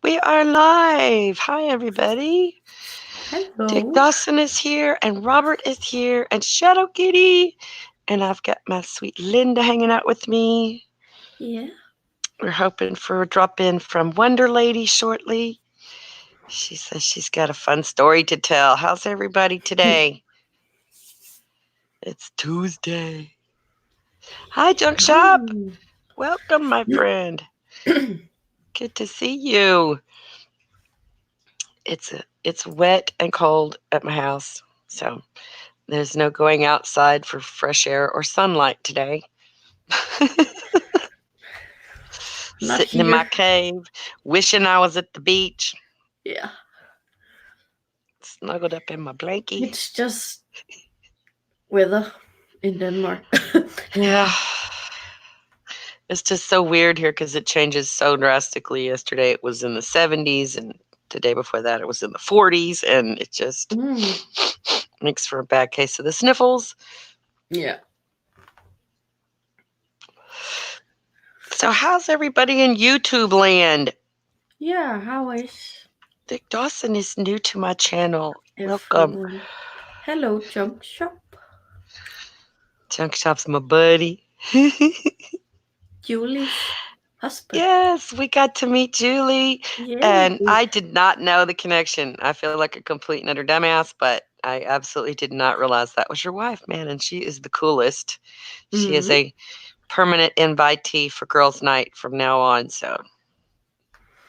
We are live. Hi, everybody. Dick Hello. Dawson is here, and Robert is here, and Shadow Kitty. And I've got my sweet Linda hanging out with me. Yeah. We're hoping for a drop in from Wonder Lady shortly. She says she's got a fun story to tell. How's everybody today? It's Tuesday. Hi, Junk Shop. Oh. Welcome, my friend. Good to see you. It's wet and cold at my house, so there's no going outside for fresh air or sunlight today. Not Sitting in my here. cave, wishing I was at the beach, Yeah. snuggled up in my blankie. It's just weather in Denmark. Yeah. It's just so weird here because it changes so drastically. Yesterday it was in the 70s, and the day before that it was in the 40s, and it just makes for a bad case of the sniffles. Yeah. So how's everybody in YouTube land? Yeah, how is Dick Dawson is new to my channel. Welcome. everyone? Hello, Junk Shop. Junk Shop's my buddy. Julie's husband. Yes, we got to meet Julie, Yeah, we and did. I did not know the connection. I feel like a complete and utter dumbass, but I absolutely did not realize that was your wife, man, and she is the coolest. She is a permanent invitee for girls' night from now on, so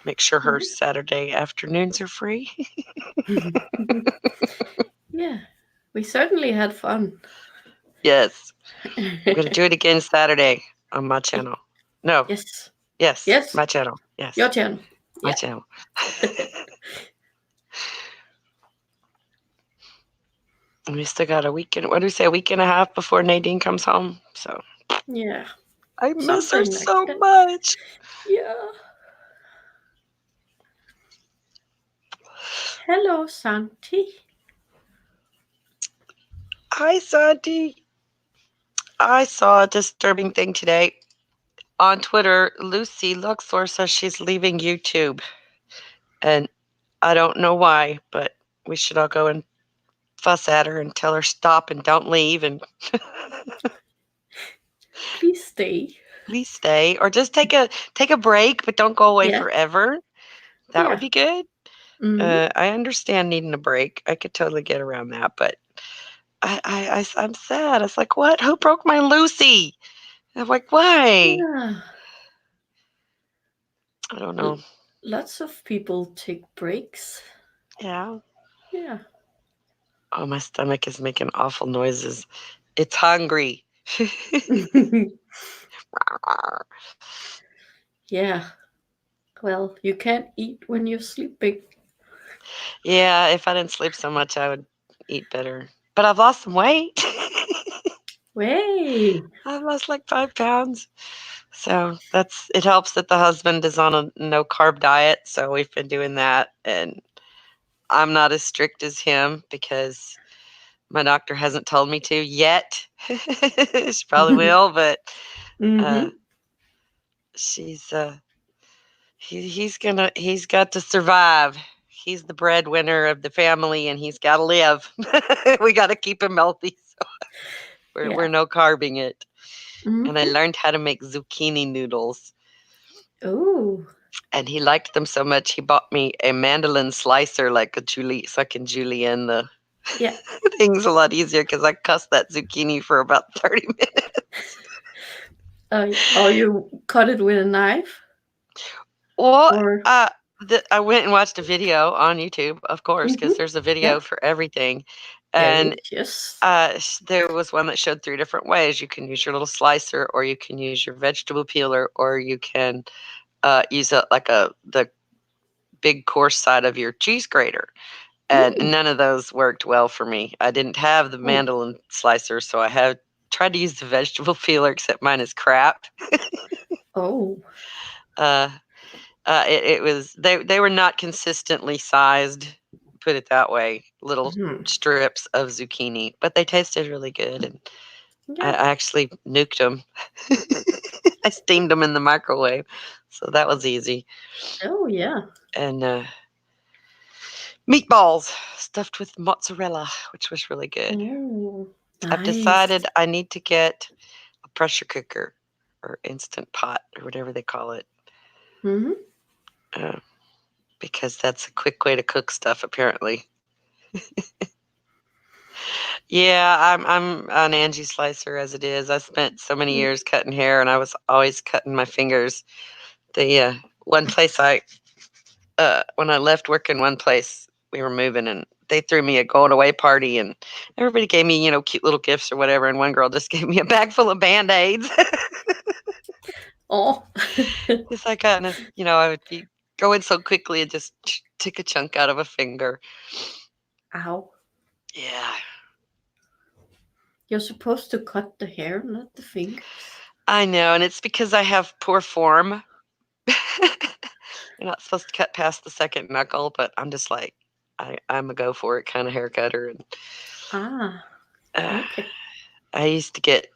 make sure her Saturday afternoons are free. Yeah, we certainly had fun. Yes, I'm going to do it again Saturday on my channel. No, Yes. yes, Yes. my channel. Yes, Your channel. my Yeah. channel. We still got a weekend. What do we say? A week and a half before Nadine comes home. So Yeah. I miss her Something like so that. much. Yeah. Hello, Santi. Hi, Santi. I saw a disturbing thing today on Twitter. Lucy Luxor says she's leaving YouTube, and I don't know why, but we should all go and fuss at her and tell her stop and don't leave and Please stay. please stay, or just take a break, but don't go away Yeah. forever. That would Yeah. be good. Mm-hmm. I understand needing a break. I could totally get around that, but I'm sad. It's like, what? Who broke my Lucy? I'm like, why? Yeah. I don't know. Lots of people take breaks. Yeah. Yeah. Oh, my stomach is making awful noises. It's hungry. Yeah. Well, you can't eat when you're sleeping. Yeah, if I didn't sleep so much, I would eat better. But I've lost some weight. Way. I've lost like 5 pounds. So it helps that the husband is on a no carb diet. So we've been doing that. And I'm not as strict as him because my doctor hasn't told me to yet. She probably will, but Mm-hmm. she's he's got to survive. He's the breadwinner of the family, and he's got to live. We got to keep him healthy, so we're Yeah. no carbing it. And I Mm-hmm. learned how to make zucchini noodles, Oh. and he liked them so much he bought me a mandolin slicer, like a Julie, so I can julienne the Yeah. things a lot easier because I cussed that zucchini for about 30 minutes. Oh, you cut it with a knife? Well, Or. I went and watched a video on YouTube, of course, Mm-hmm. because there's a video Yeah. for everything. There And is. Yes. there was one that showed 3 different ways. You can use your little slicer, or you can use your vegetable peeler, or you can use the big coarse side of your cheese grater. And none of those worked well for me. I didn't have the Oh. mandolin slicer, so I have tried to use the vegetable peeler, except mine is crap. Oh. Uh, it was they were not consistently sized, put it that way, little Hmm. strips of zucchini, but they tasted really good, and I Yeah. actually nuked them. I steamed them in the microwave, So that was easy. Oh yeah. And meatballs stuffed with mozzarella, which was really good. Oh, I've nice. decided I need to get a pressure cooker or instant pot or whatever they call it, Mm-hmm. uh, because that's a quick way to cook stuff. Apparently, yeah. I'm an Angie slicer as it is. I spent so many years cutting hair, and I was always cutting my fingers. The one place when I left work in one place, we were moving, and they threw me a going away party, and everybody gave me cute little gifts or whatever. And one girl just gave me a bag full of band aids. Oh. Because I kind of, I would be going so quickly and just took a chunk out of a finger. Ow. Yeah, You're supposed to cut the hair, not the fingers. I know. And it's because I have poor form. You're not supposed to cut past the second knuckle, but I'm just like, I'm a go for it kind of hair cutter. And Ah, uh, okay. I used to get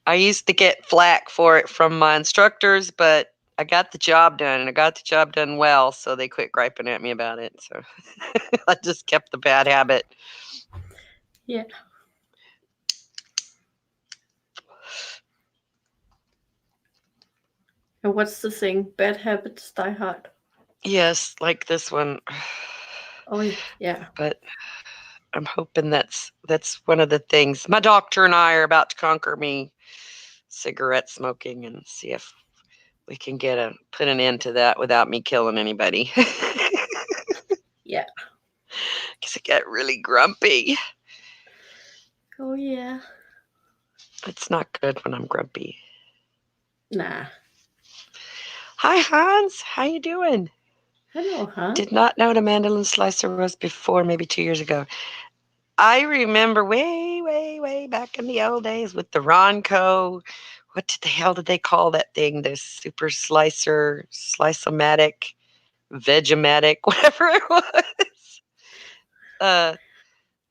I used to get flack for it from my instructors, but I got the job done and I got the job done well, so they quit griping at me about it. So I just kept the bad habit. Yeah. And what's the thing? Bad habits die hard. Yes, like this one. Oh, yeah. But I'm hoping that's one of the things. My doctor and I are about to conquer me cigarette smoking and see if we can put an end to that without me killing anybody. Yeah. Because I get really grumpy. Oh, yeah. It's not good when I'm grumpy. Nah. Hi Hans, how you doing? Hello, Did Hans. not know what a mandolin slicer was before, maybe 2 years ago. I remember way, way, way back in the old days with the Ronco. What the hell did they call that thing? The super slicer, slice-o-matic, Vegematic, whatever it was. Uh,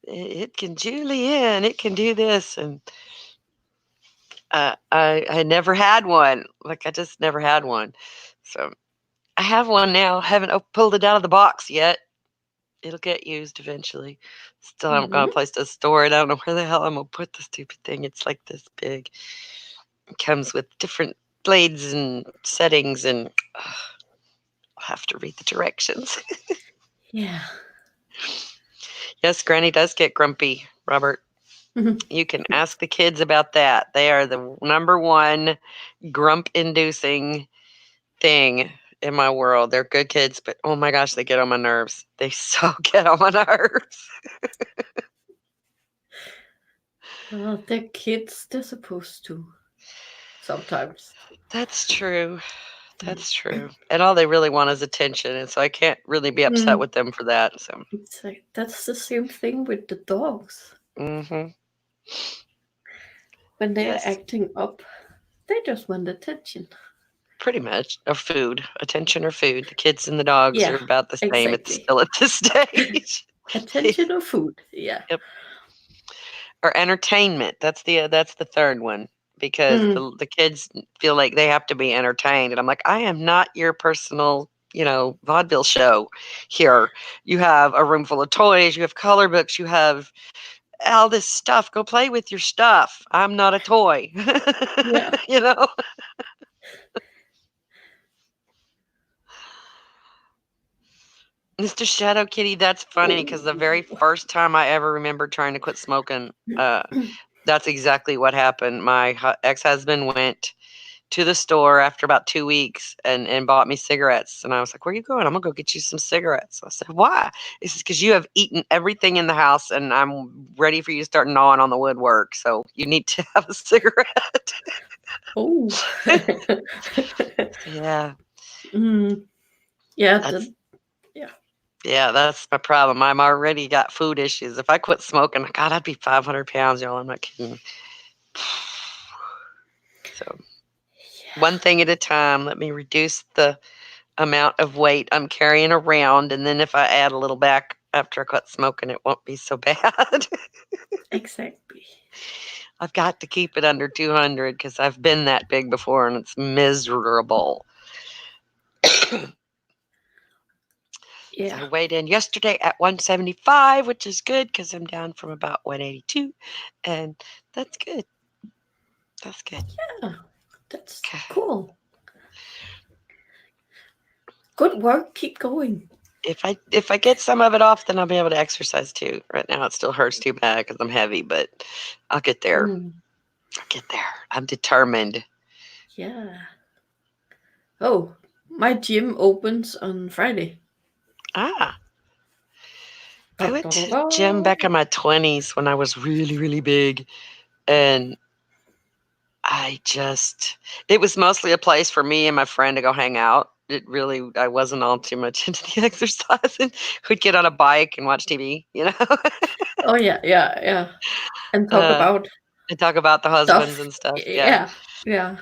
it can julienne, it can do this, and I never had one. Like I just never had one. So I have one now. Haven't pulled it out of the box yet. It'll get used eventually. Still haven't got a Mm-hmm. place to store it. I don't know where the hell I'm gonna put the stupid thing. It's like this big. It comes with different blades and settings, and I'll have to read the directions. Yeah. Yes, Granny does get grumpy, Robert. You can ask the kids about that. They are the number one grump inducing thing in my world. They're good kids, but oh my gosh, they get on my nerves. They so get on my nerves. Well, they're kids. They're supposed to. Sometimes. That's true. That's true. And all they really want is attention. And so I can't really be upset Mm. with them for that. So, It's like, that's the same thing with the dogs. mm-hmm. When they're Yes, acting up, they just want attention. pretty much. Or food, attention or food. The kids and the dogs are Yeah, about the same. It's exactly. still at this stage. Attention or food. Yeah. Yep. Or entertainment. That's the third one because Mm. the kids feel like they have to be entertained, and I'm like, I am not your personal, vaudeville show here. You have a room full of toys, you have color books, you have all this stuff. Go play with your stuff. I'm not a toy. Yeah. you know? Mr. Shadow Kitty, that's funny because the very Oh. first time I ever remember trying to quit smoking, that's exactly what happened. My ex-husband went to the store after about 2 weeks and bought me cigarettes. And I was like, where are you going? I'm going to go get you some cigarettes. I said, why? He says, because you have eaten everything in the house and I'm ready for you to start gnawing on the woodwork. So you need to have a cigarette. Oh. Yeah, Mm. Yeah. that's Yeah. yeah, that's my problem. I'm already got food issues. If I quit smoking, God, I'd be 500 pounds, y'all. I'm not kidding. So one thing at a time. Let me reduce the amount of weight I'm carrying around, and then if I add a little back after I quit smoking, it won't be so bad. Exactly. I've got to keep it under 200 because I've been that big before and it's miserable. Yeah. I weighed in yesterday at 175, which is good because I'm down from about 182, and that's good. That's good. Yeah. That's Okay. cool. Good work. Keep going. If I get some of it off, then I'll be able to exercise too. Right now, it still hurts too bad because I'm heavy, but I'll get there. Mm, I'll get there. I'm determined. yeah. Oh, my gym opens on Friday. Ah, Da, I went da, da, to the da. gym back in my 20s when I was really, really big, and it was mostly a place for me and my friend to go hang out. I wasn't all too much into the exercise, and we'd get on a bike and watch TV, Oh yeah, yeah, yeah. And talk uh, about and talk about the husbands stuff. and stuff. Yeah. Yeah, yeah.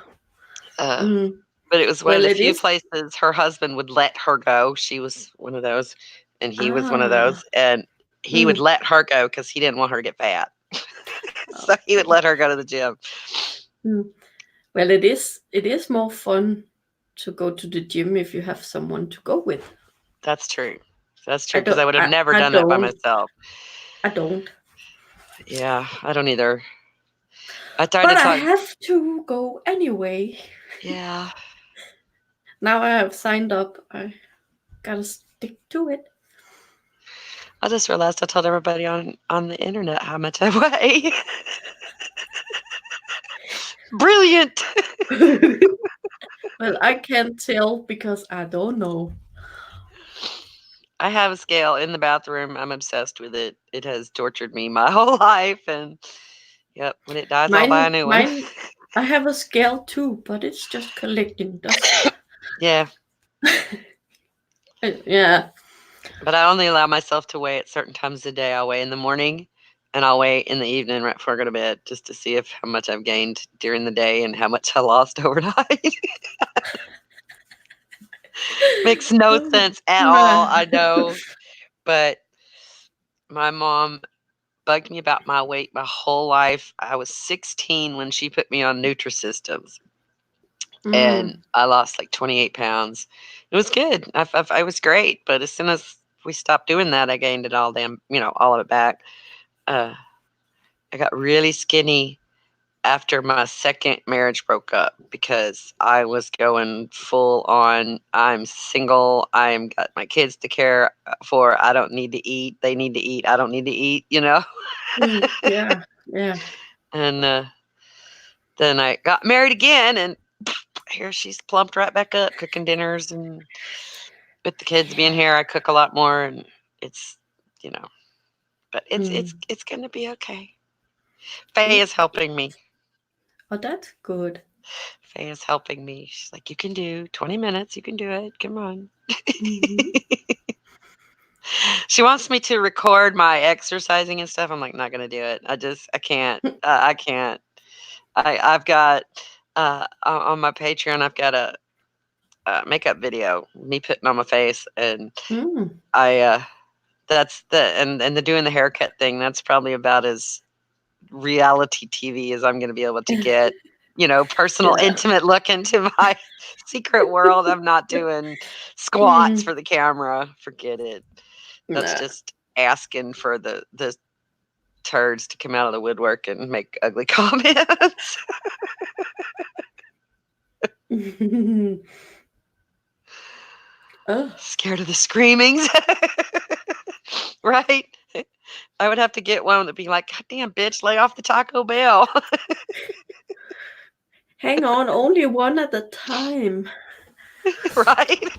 Uh, Mm. but it was one of Well, the it few is. places her husband would let her go. She was one of those, and he was one of Ah. those, and he would Mm. let her go because he didn't want her to get fat. So he would Okay. let her go to the gym. Mm. Well, it is. It is more fun to go to the gym if you have someone to go with. That's true. That's I true because I don't. would have I, never I done that by don't. myself. I don't. Yeah, I don't either. I tried to But I talk. have to go anyway. Yeah, Now I have signed up. I gotta stick to it. I just realized I told everybody on the internet how much I weigh. Brilliant. Well, I can't tell because I don't know. I have a scale in the bathroom. I'm obsessed with it. It has tortured me my whole life, and yep, when it dies, I'll buy a Mine, new one. mine. I have a scale too, but it's just collecting dust. Yeah, Yeah. but I only allow myself to weigh at certain times of the day. I'll weigh in the morning, and I'll weigh in the evening right before I go to bed, just to see if how much I've gained during the day and how much I lost overnight. Makes no sense at all, I know, but my mom bugged me about my weight my whole life. I was 16 when she put me on Nutrisystems, and Mm, I lost like 28 pounds. It was good. I was great, but as soon as we stopped doing that, I gained it all all of it back. Uh, I got really skinny after my second marriage broke up because I was going full on. I'm single. I'm got my kids to care for. I don't need to eat. They need to eat. I don't need to eat. yeah, yeah. And then I got married again, and here she's plumped right back up, cooking dinners, and with the kids being here, I cook a lot more, and it's you know, but it's it's Mm, it's gonna be okay. Faye it, is helping me. oh, that's good. Faye is helping me. She's like, you can do 20 minutes. You can do it. Come on. Hmm. She wants me to record my exercising and stuff. I'm like, not gonna do it. I can't. I can't. I've got on my Patreon. I've got a makeup video, me putting on my face, and Mm, I that's the doing the haircut thing. That's probably about as reality TV as I'm gonna be able to get. Personal, yeah. intimate look into my secret world. I'm not doing squats Mm, for the camera. Forget it. That's nah. just asking for the turds to come out of the woodwork and make ugly comments. Oh, Scared of the screamings. Right? I would have to get one that'd be like, God damn, bitch, lay off the Taco Bell. hang on, only one at a time. Right?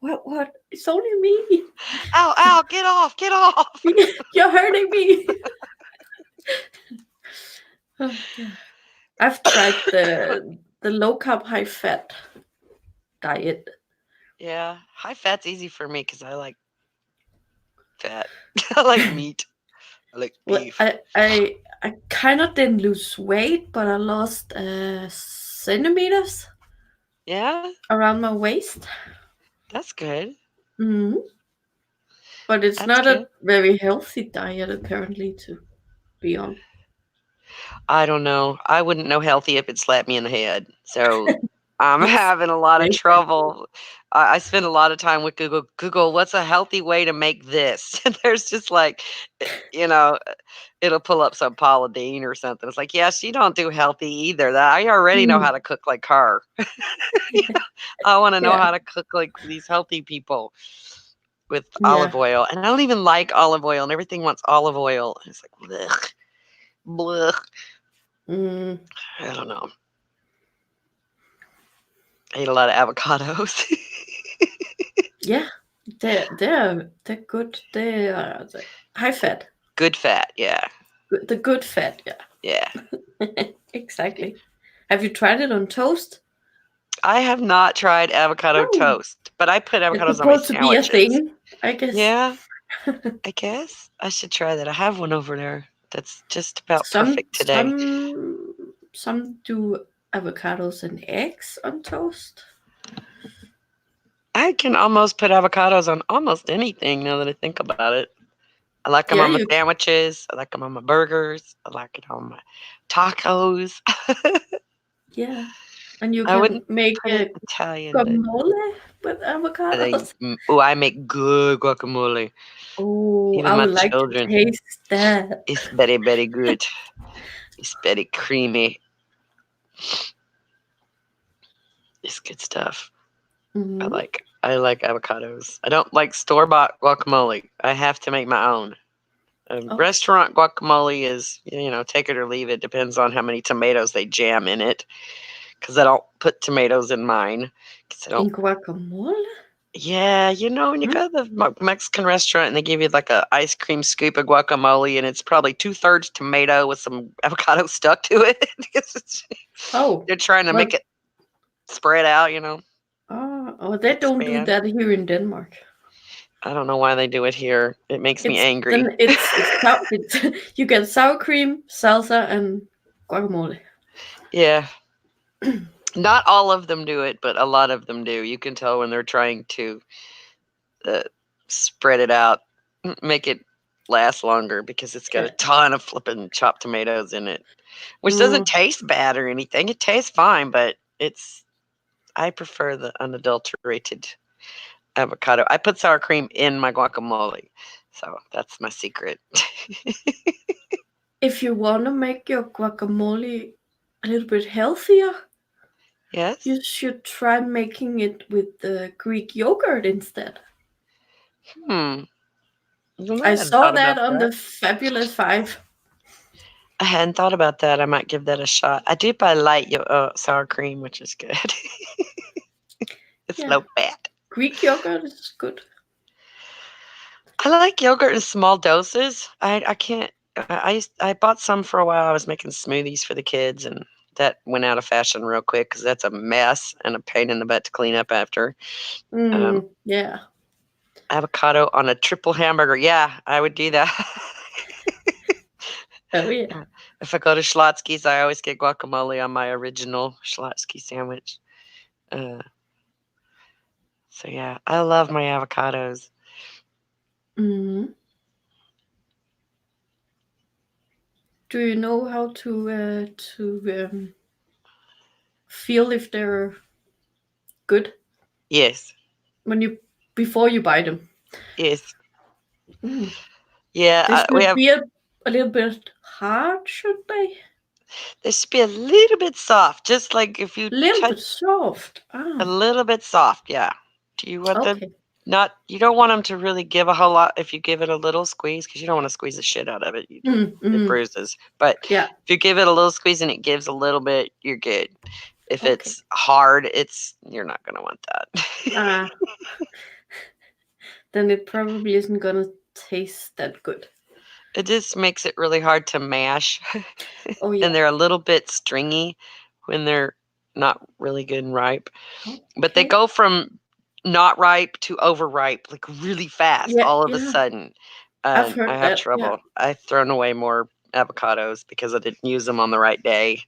What? What? It's only me. Ow, ow, get off, get off. You're hurting me. Oh, yeah. I've tried the low carb, high fat diet. Yeah, high fat's easy for me because I like fat. I like meat. I like Well, beef. I kind of didn't lose weight, but I lost centimeters Yeah, around my waist. that's good. Hmm. But it's That's not good. a very healthy diet, apparently, to be on. I don't know. I wouldn't know healthy if it slapped me in the head. So I'm It's having a lot of very bad. trouble. I spend a lot of time with Google. Google, what's a healthy way to make this? And there's just like, you know, it'll pull up some Paula Deen or something. It's like, yes, you don't do healthy either. That I already know Mm, how to cook like her. I want to know yeah, how to cook like these healthy people with yeah. olive oil. And I don't even like olive oil, and everything wants olive oil. And it's like, blech, blech. Mm, I don't know. I ate a lot of avocados. yeah, they're good. They are high fat. Good fat, yeah, The good fat, yeah. yeah. Exactly. Have you tried it on toast? I have not tried avocado Oh, toast, but I put it's avocados on my supposed to be a sandwiches. thing, I guess. Yeah, I guess I should try that. I have one over there that's just about Some perfect today. some some do avocados and eggs on toast. I can almost put avocados on almost anything now that I think about it. I like them Yeah, on my you sandwiches. I like them on my burgers. I like it on my tacos. yeah, and you I can wouldn't make put it a Italian, but guacamole with avocados. I make good guacamole. Oh, Even I my would like to children. taste that. It's very, very good. It's very creamy. It's good stuff. Hmm. I like avocados. I don't like store bought guacamole. I have to make my own. Okay. Restaurant guacamole is, take it or leave it. Depends on how many tomatoes they jam in it. Because I don't put tomatoes in mine. Because I don't. In guacamole? Yeah, when you Huh? go to the Mexican restaurant and they give you like a ice cream scoop of guacamole and it's probably 2/3 tomato with some avocado stuck to it. Oh, They're trying to well, make it spread out, they don't do expand. that here in Denmark. I don't know why they do it here. It makes me It's angry. then it's you get sour cream, salsa, and guacamole. Yeah. Not all of them do it, but a lot of them do. You can tell when they're trying to uh, spread it out, make it last longer because it's got a Yeah. ton of flipping chopped tomatoes in it, which doesn't Mm, taste bad or anything. It tastes fine, but I prefer the unadulterated avocado. I put sour cream in my guacamole, so that's my secret. if you want to make your guacamole a little bit healthier, Yes. you should try making it with the Greek yogurt instead. Hmm. I I hadn't saw thought that about on that. the Fabulous Five. I hadn't thought about that. I might give that a shot. I do buy light sour cream, which is good. It's Yeah, low fat. Greek yogurt is good. I like yogurt in small doses. I can't. I bought some for a while. I was making smoothies for the kids, and that went out of fashion real quick because that's a mess and a pain in the butt to clean up after. Um, Yeah. Avocado on a triple hamburger. Yeah, I would do that. Oh yeah. If I go to Schlotsky's, I always get guacamole on my original Schlotsky sandwich. Uh, so yeah, I love my avocados. Mm. Do you know how to feel if they're good Yes, when you before you buy them? yes, Mm. yeah. They We should have. be a little bit hard, should they? They should be a little bit soft, just like if you A little touch bit soft. a Ah, little bit soft. Yeah. Do you want them? okay. Not. You don't want them to really give a whole lot. If you give it a little squeeze, because you don't want to squeeze the shit out of it. It Mm. bruises. But Yeah. if you give it a little squeeze and it gives a little bit, you're good. If Okay. it's hard, you're not gonna want that. Ah, then it probably isn't gonna taste that good. It just makes it really hard to mash, Oh and yeah. they're a little bit stringy when they're not really good and ripe. But they Okay. go from not ripe to overripe like really fast Yeah. all of a Yeah. sudden. I've And I heard have that. Yeah. trouble. I've thrown away more avocados because I didn't use them on the right day.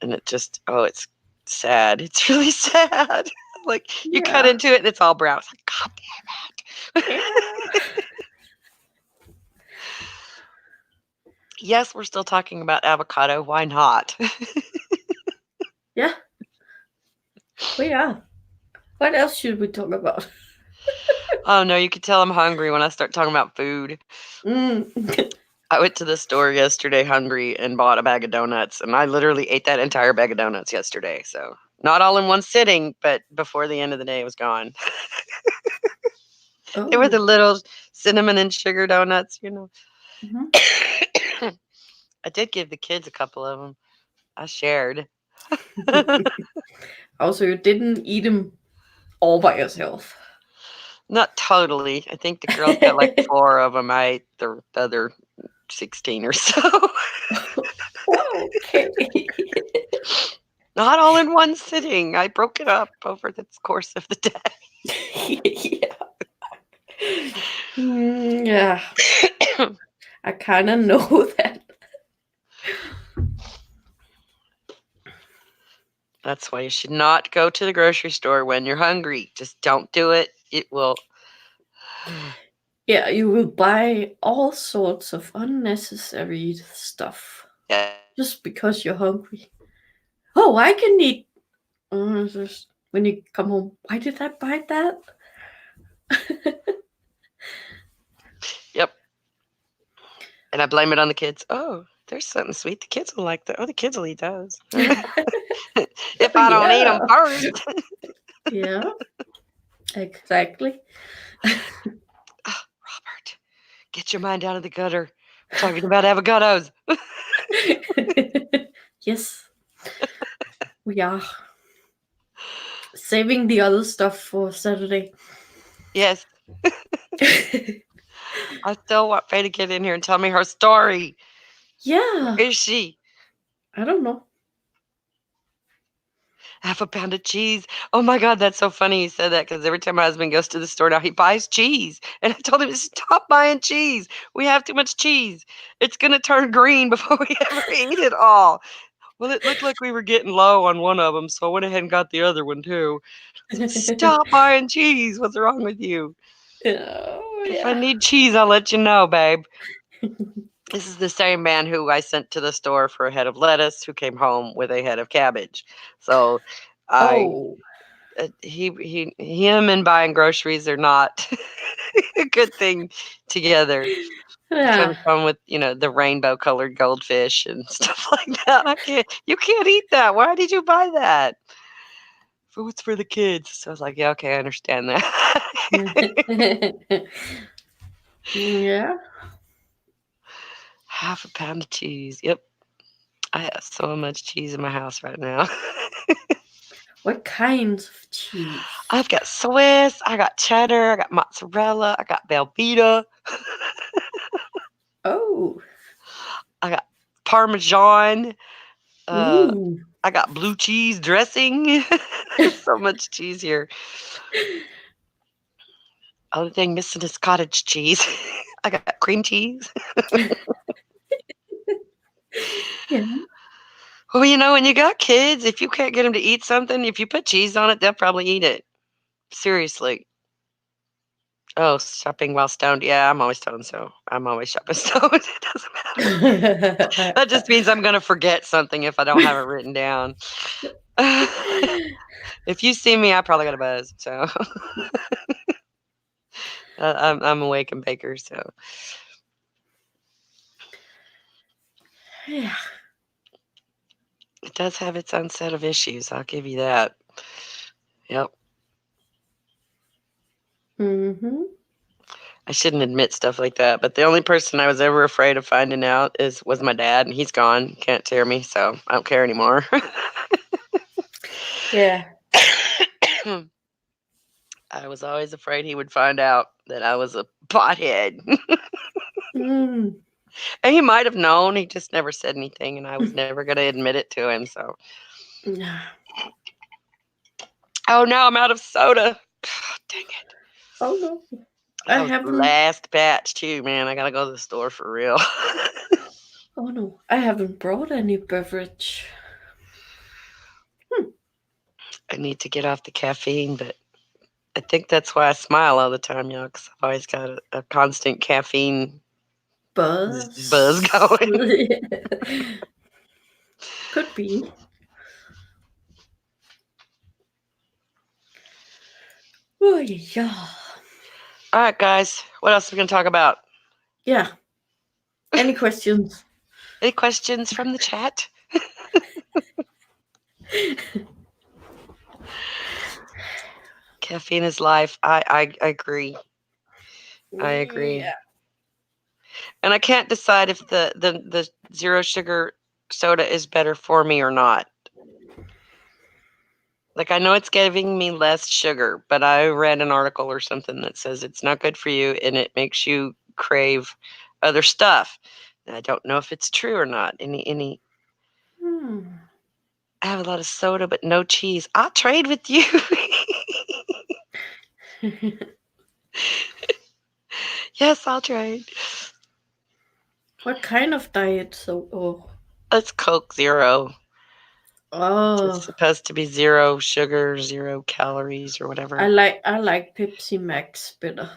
And it's sad. It's really sad. Like you cut Yeah. into it and it's all brown. It's like, God Yeah. damn it. Yes, we're still talking about avocado. Why not? Yeah. Well, yeah. What else should we talk about? Oh no, you can tell I'm hungry when I start talking about food. Mm. I went to the store yesterday hungry and bought a bag of donuts, and I literally ate that entire bag of donuts yesterday. So not all in one sitting, but before the end of the day, it was gone. They were the Oh. little cinnamon and sugar donuts. Mhm. I did give the kids a couple of them. I shared. Also, you didn't eat them all by yourself. Not totally. I think the girls got like 4 of them. I ate the other 16 or so. Okay. Not all in one sitting. I broke it up over the course of the Yeah. Yeah. day. I kind of know that. That's why you should not go to the grocery store when you're hungry. Just don't do it. It will. Yeah, you will buy all sorts of unnecessary stuff Yes. just because you're hungry. Oh, I can eat. Just when you come home, why did I buy that? Yep. And I blame it on the kids. Oh, there's something sweet. The kids will like that. Oh, the kids will eat those. If Oh, I don't eat them yeah. first. Yeah, exactly. Oh, Robert, get your mind out of the gutter. We're talking about avocados. Yes, we are saving the other stuff for Saturday. Yes. I still want Faye to get in here and tell me her story. Where Yeah, is she? I don't know. Half a pound of cheese. Oh my God, that's so funny you said that because every time my husband goes to the store now, he buys cheese. And I told him to stop buying cheese. We have too much cheese. It's going to turn green before we ever eat it all. Well, it looked like we were getting low on one of them, so I went ahead and got the other one too. Stop buying cheese. What's wrong with you? Oh, If I yeah. need cheese, I'll let you know, babe. This is the same man who I sent to the store for a head of lettuce who came home with a head of cabbage. So I Oh, him and buying groceries are not a good thing together. He yeah. comes home with, the rainbow colored goldfish and stuff like that. You can't eat that. Why did you buy that? Food's for the kids. So I was like, yeah, okay, I understand that. Yeah. Half a pound of cheese. Yep. I have so much cheese in my house right now. What kinds of cheese? I've got Swiss, I got cheddar, I got mozzarella, I got Velveeta, Oh. I got Parmesan, uh, Ooh. I got blue cheese dressing. So much cheese here. Only thing missing is cottage cheese. I got cream cheese. Yeah. Well, when you got kids, if you can't get them to eat something, if you put cheese on it, they'll probably eat it. Seriously. Oh, shopping while stoned. Yeah, I'm always stoned, so I'm always shopping stoned. It doesn't matter. That just means I'm gonna forget something if I don't have it written down. If you see me, I probably got a buzz. So I'm awake and baker. So Yeah. it does have its own set of issues. I'll give you that. Yep. Mm-hmm. I shouldn't admit stuff like that, but the only person I was ever afraid of finding out was my dad, and he's gone. Can't tear me, so I don't care anymore. Yeah. I was always afraid he would find out that I was a pothead. Mm. And he might have known, he just never said anything, and I was never going to admit it to him. So, Yeah. oh, now I'm out of soda. Dang it. Oh no. I That was the haven't. last batch, too, man. I got to go to the store for real. Oh no. I haven't brought any beverage. Hmm. I need to get off the caffeine, but I think that's why I smile all the time, y'all, because I've always got a constant caffeine buzz Buzz. going. Could be. Oh, yeah. All right, guys. What else are we going to talk about? Yeah. Any questions? Any questions from the chat? Caffeine is life. I agree. I agree. Yeah. And I can't decide if the zero sugar soda is better for me or not. Like, I know it's giving me less sugar, but I read an article or something that says it's not good for you and it makes you crave other stuff. And I don't know if it's true or not. Hmm. I have a lot of soda but no cheese. I'll trade with you. Yes, I'll trade. What kind of diet? So, oh, It's Coke Zero. It's oh, supposed to be zero sugar, 0 calories, or whatever. I like Pepsi Max better.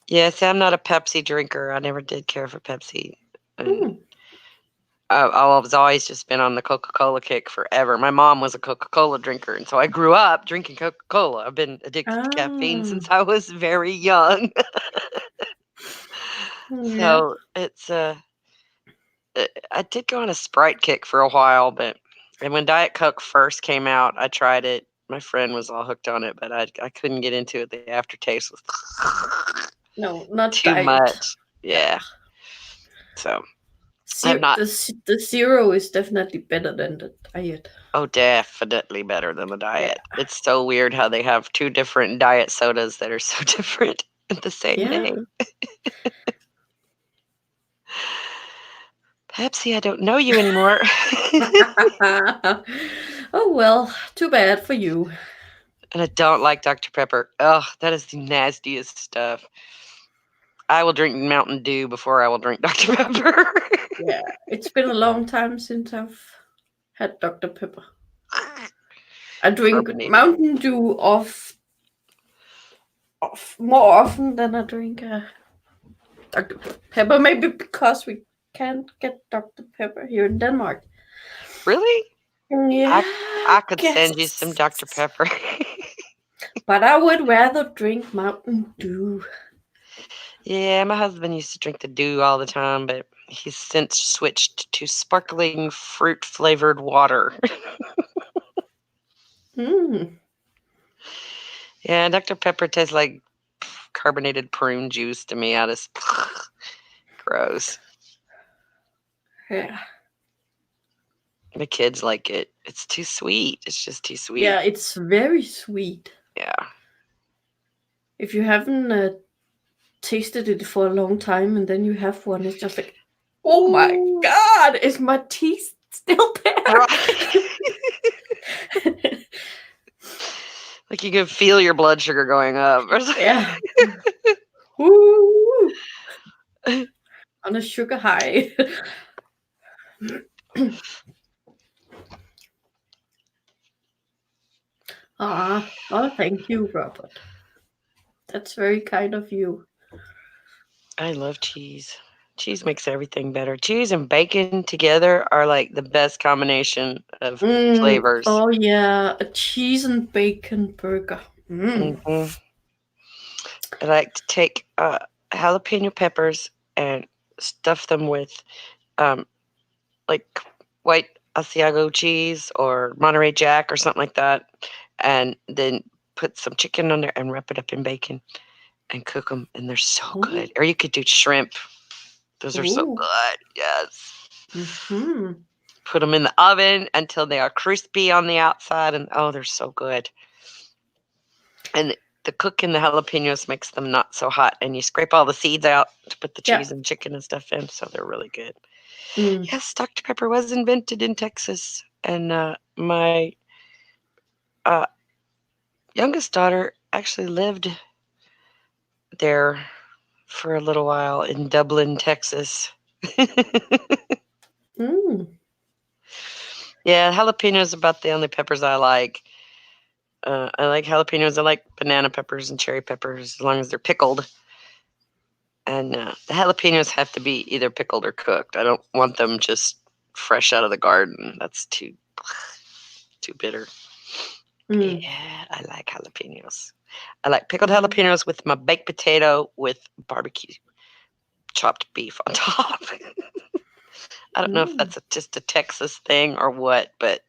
Yeah, see, I'm not a Pepsi drinker. I never did care for Pepsi. And Hmm. I've always just been on the Coca-Cola kick forever. My mom was a Coca-Cola drinker, and so I grew up drinking Coca-Cola. I've been addicted to caffeine Ah, since I was very young. yeah. So I did go on a Sprite kick for a while, and when Diet Coke first came out, I tried it. My friend was all hooked on it, but I couldn't get into it. The aftertaste was No, not too diet. much. Yeah. Yeah. So I'm not. The zero is definitely better than the diet. Oh, definitely better than the Yeah. diet. It's so weird how they have two different diet sodas that are so different in the same Yeah. name. Pepsi, I don't know you anymore. Oh well, too bad for you. And I don't like Dr. Pepper. Oh, that is the nastiest stuff. I will drink Mountain Dew before I will drink Dr. Pepper. Yeah, it's been a long time since I've had Dr. Pepper. I drink Carbonated. Mountain Dew more often than I drink Dr. Pepper. Maybe because we can't get Dr. Pepper here in Denmark. Really? Yeah, I I I could send you some guess. Dr. Pepper. But I would rather drink Mountain Dew. Yeah, my husband used to drink the Dew all the time, but he's since switched to sparkling fruit flavored water. Hmm. Yeah, Dr. Pepper tastes like carbonated prune juice to me. I just gross. Yeah. The kids like it. It's too sweet. It's just too Yeah, sweet. it's very sweet. Yeah. If you haven't tasted it for a long time and then you have one, it's just like, oh my Ooh. god, is my teeth still there? Right. Like you can feel your blood sugar going up. Yeah. Woo! On a sugar high. Oh, thank you, Robert. That's very kind of you. I love cheese. Cheese makes everything better. Cheese and bacon together are like the best combination of flavors. Oh yeah, a cheese and bacon burger. Mm. Hmm. I like to take jalapeno peppers and stuff them with um, like white Asiago cheese or Monterey Jack or something like that, and then put some chicken on there and wrap it up in bacon and cook them, and they're so Oh, good. Or you could do shrimp; those are so oh. good. Yes. Mm-hmm. Put them in the oven until they are crispy on the outside, and oh, they're so good. And the cooking the jalapenos makes them not so hot, and you scrape all the seeds out to put the Yeah. cheese and chicken and stuff in, so they're really good. Mm. Yes, Dr. Pepper was invented in Texas, and my uh, youngest daughter actually lived there for a little while in Dublin, Texas. Mm. Yeah, jalapenos about the only peppers I like. I like jalapenos. I like banana peppers and cherry peppers as long as they're pickled. And the jalapenos have to be either pickled or cooked. I don't want them just fresh out of the garden. That's too bitter. Mm. Yeah, I like jalapenos. I like pickled Mm. jalapenos with my baked potato with barbecue chopped beef on top. I don't know if Mm. that's just a Texas thing or what, but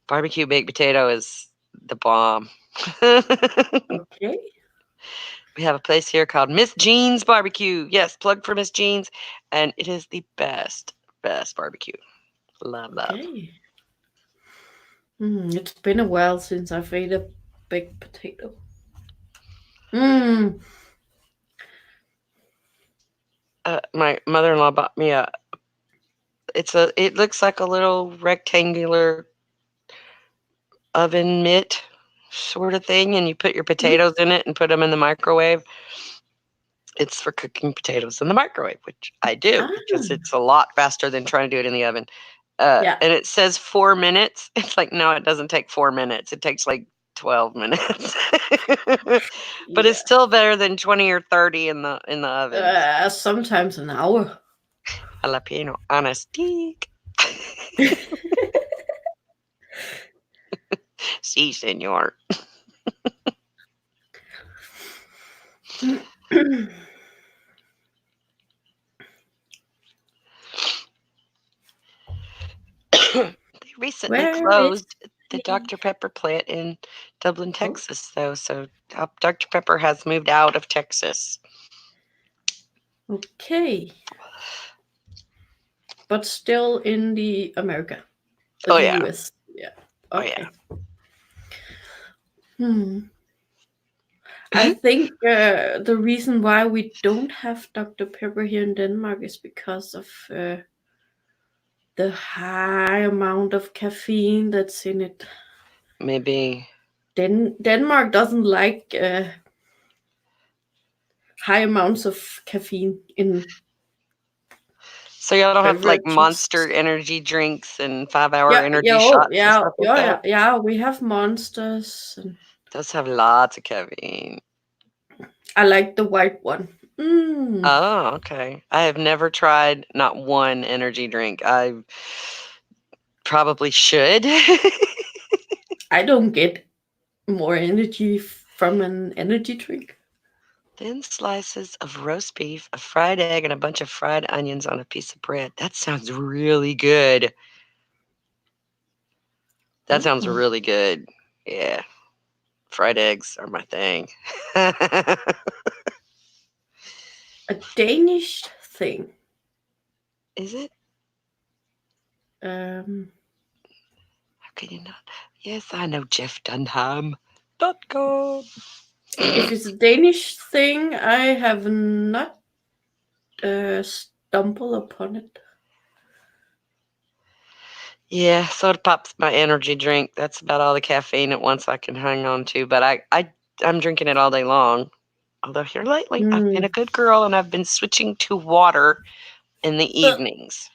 barbecue baked potato is the bomb. Okay. We have a place here called Miss Jean's Barbecue. Yes, plug for Miss Jean's, and it is the best barbecue. Love, love. Okay. It's been a while since I've ate a baked potato. Mm. My mother-in-law bought me a. It looks like a little rectangular oven mitt sort of thing, and you put your Mm. potatoes in it and put them in the microwave. It's for cooking potatoes in the microwave, which I do because Ah. it's a lot faster than trying to do it in the oven. Yeah. And it says 4 minutes. It's like, no, it doesn't take 4 minutes. It takes like 12 minutes. But it's Yeah. still better than 20 or 30 in the oven. Sometimes an hour. Jalapeno on a stick. Si, senor. They recently Where is closed the he? Dr. Pepper plant in Dublin, Oh, Texas, though. So Dr. Pepper has moved out of Texas. okay. But still in the America. Or Oh, the yeah. US. Yeah. Oh, yeah. Okay. Hmm. I think the reason why we don't have Dr. Pepper here in Denmark is because of the high amount of caffeine that's in it. Maybe. Denmark doesn't like high amounts of caffeine in So y'all don't have like beverages. Monster energy drinks and 5 hour Yeah, energy yeah, oh, shots and yeah, stuff like yeah, that? yeah, yeah. We have monsters, and Those have lots of caffeine. I like the white one. Mm, Oh, okay. I have never tried not one energy drink. I probably should. I don't get more energy from an energy drink. Thin slices of roast beef, a fried egg, and a bunch of fried onions on a piece of bread. That sounds really good. That sounds Oh, really good. Yeah. Fried eggs are my thing. a Danish thing. Is it? Um, How can you not? Yes, I know jeffdunham.com. if it's a Danish thing, I have not stumbled upon it. Yeah, soda pop's my energy drink. That's about all the caffeine at once I can hang on to. But I'm drinking it all day long. Although here lately, I've been Mm. a good girl and I've been switching to water in the evenings.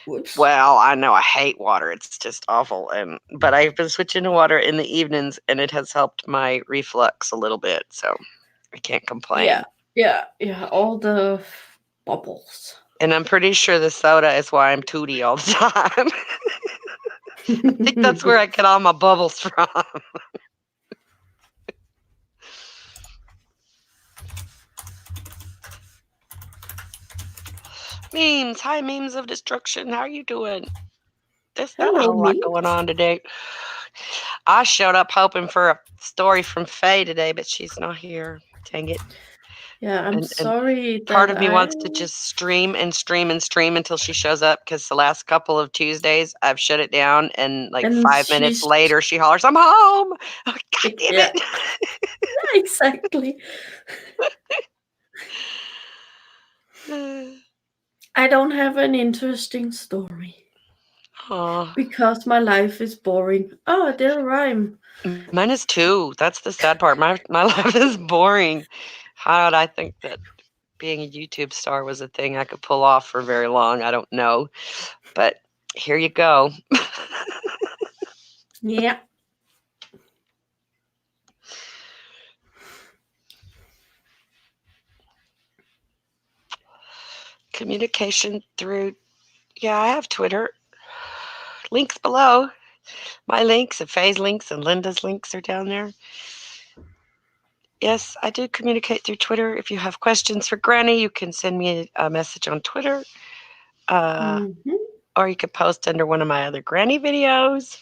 Whoops. Well, I know I hate water. It's just awful. And but I've been switching to water in the evenings and it has helped my reflux a little bit. So I can't Yeah, complain. yeah, yeah. All the bubbles. And I'm pretty sure the soda is why I'm tooty all the time. I think that's where I get all my bubbles from. Memes. Hi, memes of destruction. How are you doing? There's not a Hello, whole lot me. going on today. I showed up hoping for a story from Faye today, but she's not here. Dang it. Yeah, I'm And sorry part that of me I. wants to just stream and stream and stream until she shows up because the last couple of Tuesdays I've shut it down and like And 5 minutes she's. later she hollers, I'm home. I'm like, God damn Yeah, it. exactly. I don't have an interesting story Oh, because my life is boring. Oh, I did a rhyme. mine is too. That's the sad part. My life is boring. How did I think that being a YouTube star was a thing I could pull off for very long? I don't know. But here you go. Yeah. Communication through, yeah, I have Twitter. Links below. My links and Faye's links and Linda's links are down there. Yes, I do communicate through Twitter. If you have questions for Granny, you can send me a message on Twitter, uh, Mm-hmm. or you could post under one of my other Granny videos,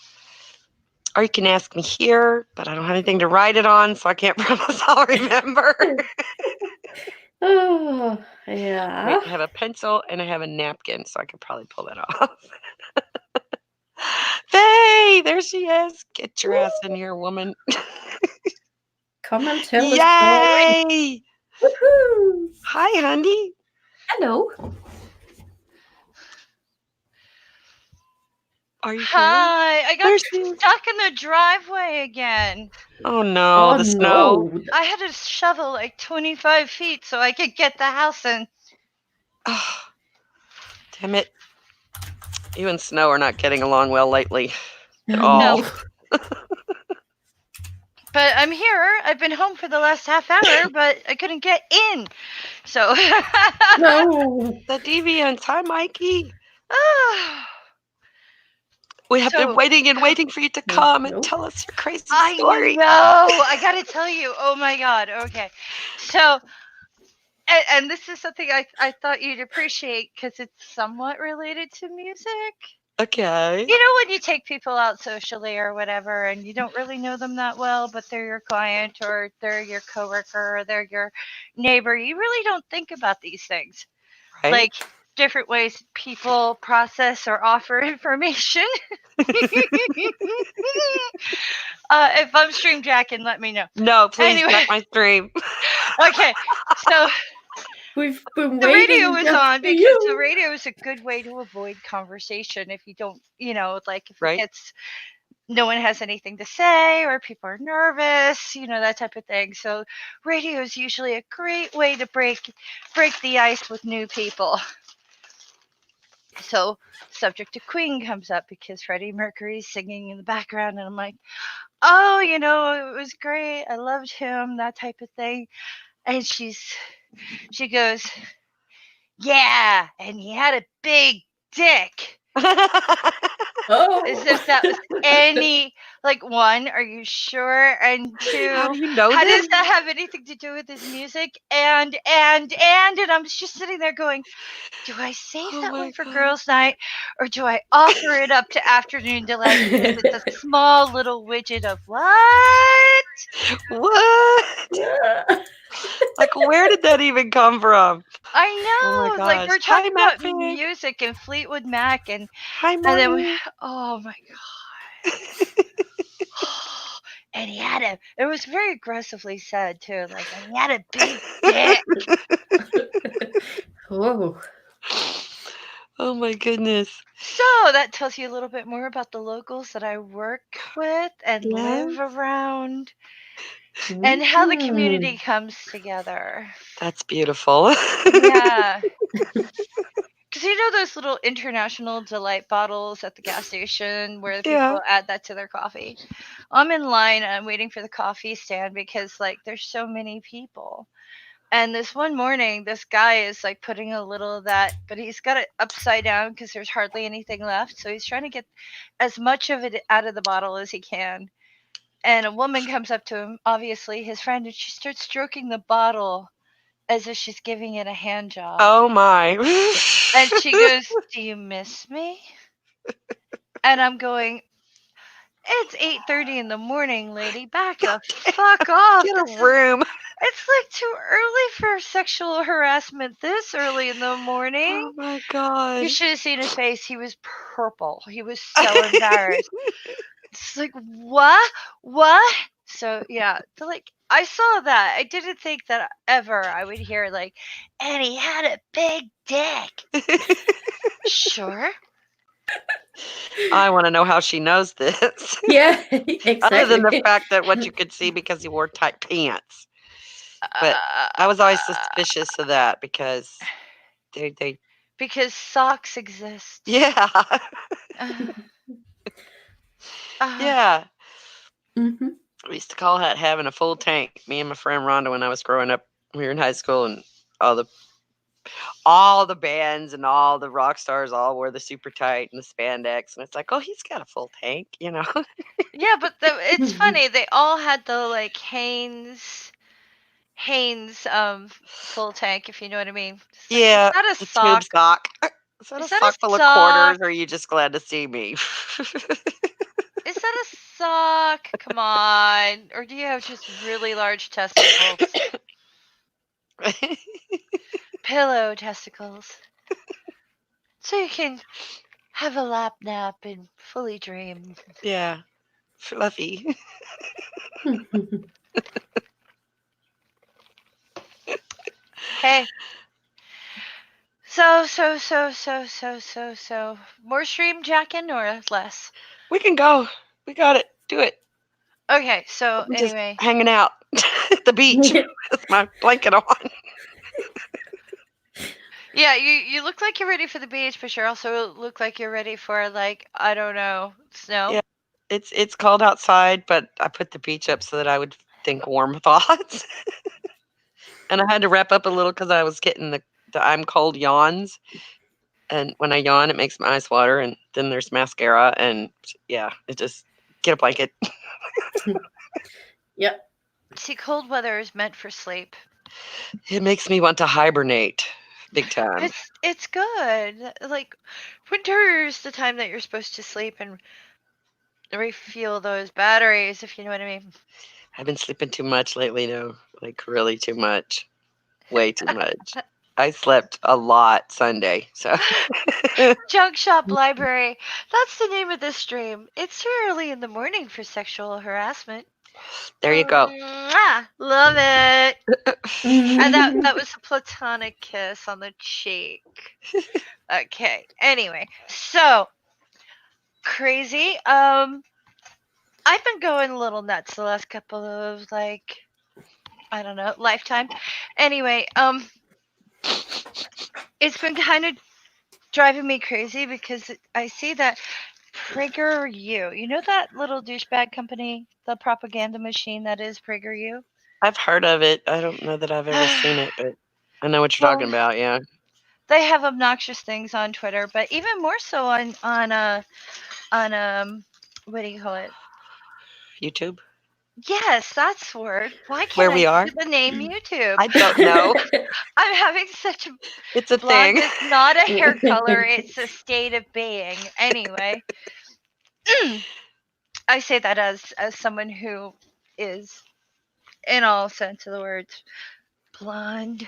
or you can ask me here. But I don't have anything to write it on, so I can't promise I'll remember. Oh, Wait, yeah. I have a pencil and I have a napkin, so I could probably pull that off. Faye, there she is. Get your ass in here, woman. Come and tell a story. Yay! Woohoo! Hi, honey. Hello. Are you here? Hi, I got There she is. stuck in the driveway again. Oh no, Oh the snow. no. I had to shovel like 25 feet so I could get the house in. Oh, damn it. You and Snow are not getting along well lately at all. No, No. but I'm here. I've been home for the last half hour, but I couldn't get in. So, No. The deviants. Hi, Mikey. Ah, We have been so waiting and waiting for you to No. come and No. tell us your crazy I story. know. I got to tell you. Oh my God. Okay. So, and this is something I thought you'd appreciate because it's somewhat related to music. Okay. You know, when you take people out socially or whatever and you don't really know them that well, but they're your client or they're your coworker or they're your neighbor, you really don't think about these things. Right? Like different ways people process or offer information. If I'm stream jacking, let me know. No, please, Anyway, not my stream. okay. So We've been the radio waiting is just on for because the you. radio is a good way to avoid conversation if you don't, like if it Right? gets no one has anything to say or people are nervous, that type of thing. So radio is usually a great way to break the ice with new people. So subject to Queen comes up because Freddie Mercury's singing in the background and I'm like, "Oh, it was great. I loved him," that type of thing. And she goes, "Yeah, and he had a big dick." As Oh. if that was any like one, are you sure? And How two, do you know how this? does that have anything to do with his music? And I'm just sitting there going, do I save Oh that my one for god. girls' night or do I offer it up to afternoon delight because it's a small little widget of what? What? Like, where did that even come from? Oh my I know, like gosh. we're Hi, talking Matt about Pig. music and Fleetwood Mac Hi, and then Martin. oh my and he had a it was very aggressively said too, like, and he had a big dick. Whoa. Oh my goodness. So that tells you a little bit more about the locals that I work with and Yeah, live around and how the Mm-hmm. community comes together. that's beautiful. Yeah. Because you know those little international delight bottles at the gas station where the Yeah. people add that to their coffee? I'm in line and I'm waiting for the coffee stand because, like, there's so many people. And this one morning, this guy is like putting a little of that, but he's got it upside down because there's hardly anything left. So he's trying to get as much of it out of the bottle as he can. And a woman comes up to him, obviously his friend, and she starts stroking the bottle as if she's giving it a hand job. Oh my. And she goes, "Do you miss me?" And I'm going, "It's 8:30 in the morning, lady. Back the fuck off. Get a room. It's like too early for sexual harassment this early in the morning." Oh my You god. should have seen his face. He was purple. He was so embarrassed. It's like, what? What? So, yeah. So, like, I saw that. I didn't think that ever I would hear, like, and he had a big dick. Sure. I want to know how she knows this. Yeah, Other than the exactly. fact that what you could see because he wore tight pants. But I was always Uh, suspicious of that because they because socks exist. yeah. Uh, uh, Yeah. Mm-hmm. We used to call that having a full tank. Me and my friend Rhonda when I was growing up, we were in high school and all the all the bands and all the rock stars all wore the super tight and the spandex and it's like, oh, he's got a full tank. yeah, but it's funny. They all had the, like, Hanes Hanes full tank, if you know what I mean. It's like, is Yeah, that a the tube sock? sock. Is that a Is that a sock full of quarters, sock? or are you just glad to see me? Is that a sock? Come on. Or do you have just really large testicles? Pillow testicles. So you can have a lap nap and fully dream. Yeah, fluffy. Hey. So. More stream jacking or less? We can go. We got it. Do it. Okay, so I'm just anyway. hanging out at the beach with my blanket on. Yeah, you look like you're ready for the beach, but you also look like you're ready for, like, I don't know, snow. Yeah, it's cold outside, but I put the beach up so that I would think warm thoughts. And I had to wrap up a little because I was getting the I'm cold yawns. And when I yawn, it makes my eyes water. And then there's mascara. And yeah, it just get a blanket. Yep. See, cold weather is meant for sleep. It makes me want to hibernate big time. It's good. Like, winter's the time that you're supposed to sleep and refuel those batteries, if you know what I mean. I've been sleeping too much lately, though. Like, really too much. Way too much. I slept a lot Sunday. So Junk Shop Library. That's the name of this stream. It's too early in the morning for sexual harassment. there you go. Love it. And that was a platonic kiss on the cheek. Okay. Anyway, so crazy. I've been going a little nuts the last couple of, like, I don't know, lifetime. Anyway, it's been kind of driving me crazy because I see that PragerU. You know that little douchebag company, the propaganda machine that is PragerU? I've heard of it. I don't know that I've ever seen it, but I know what you're Well, talking about. Yeah. they have obnoxious things on Twitter, but even more so on what do you call it? YouTube? Yes, that's the word. Why Where can't I we are? think of the name YouTube? I don't know. I'm having such a It's a blonde thing. is not a hair color; it's a state of being. Anyway, I say that as someone who is, in all sense of the words, blonde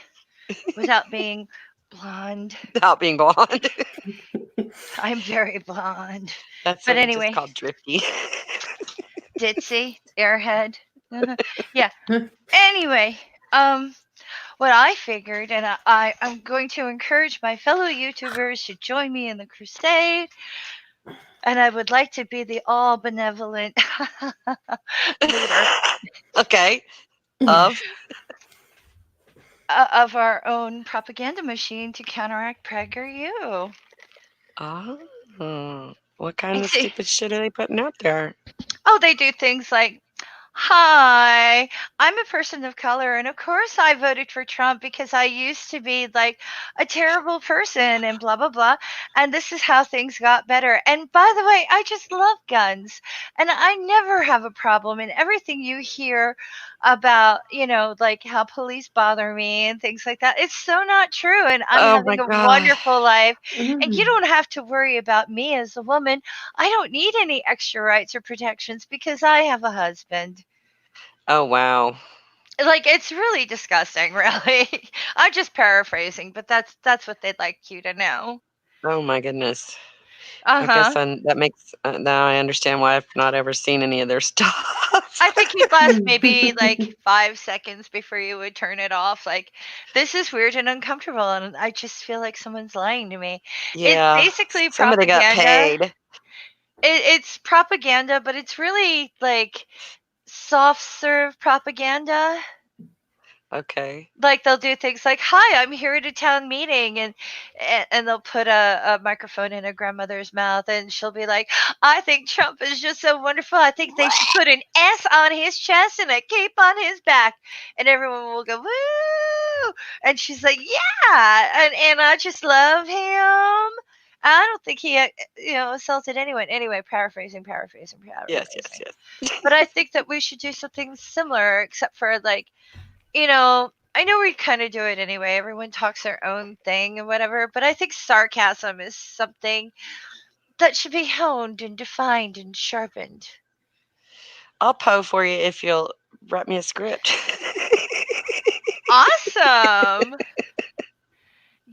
without being blonde. Without being blonde. I'm very blonde. That's But what we just anyway, called drifty. ditzy, airhead. Yeah. Anyway, um, what I figured, and I'm going to encourage my fellow YouTubers to join me in the crusade, and I would like to be the all benevolent leader Okay. Of? of our own propaganda machine to counteract PragerU. Oh. What kind You of see, stupid shit are they putting out there? oh, they do things like, hi, I'm a person of color, and of course I voted for Trump because I used to be like a terrible person and blah, blah, blah. And this is how things got better. And by the way, I just love guns, and I never have a problem. And everything you hear about, like how police bother me and things like that, it's so not true. And I'm Oh my having a god. wonderful life. And you don't have to worry about me as a woman. I don't need any extra rights or protections because I have a husband. Oh wow. Like, it's really disgusting, really. I'm just paraphrasing, but that's what they'd like you to know. Oh my goodness. I guess Uh-huh. that makes now I understand why I've not ever seen any of their stuff. I think you'd last maybe like 5 seconds before you would turn it off. Like, this is weird and uncomfortable, and I just feel like someone's lying to me. It's Yeah. basically Somebody got propaganda. paid. It's propaganda, but it's really like soft serve propaganda. Okay. Like, they'll do things like, hi, I'm here at a town meeting, and they'll put a microphone in a grandmother's mouth, and she'll be like, I think Trump is just so wonderful, I think they should put an S on his chest and a cape on his back, and everyone will go, woo, and she's like, yeah, and I just love him. I don't think he assaulted anyone. Anyway, paraphrasing. Yes, yes, yes. But I think that we should do something similar, except for, like, I know we kind of do it anyway. Everyone talks their own thing and whatever, but I think sarcasm is something that should be honed and defined and sharpened. I'll Poe for you if you'll write me a script. Awesome.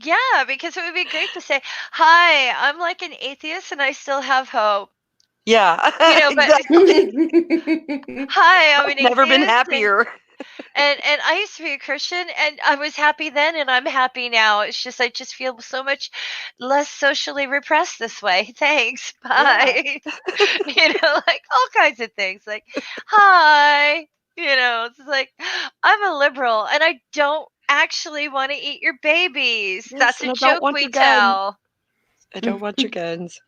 Yeah, because it would be great to say, "Hi, I'm like an atheist and I still have hope." Yeah, But exactly. hi, I'm I've an never been atheist happier. and I used to be a Christian and I was happy then and I'm happy now. It's just I just feel so much less socially repressed this way. Thanks. Yeah. Bye. Like all kinds of things. Like, hi. It's like I'm a liberal and I don't actually want to eat your babies. Yes, That's and a I don't joke want we your gun. tell. I don't want your guns.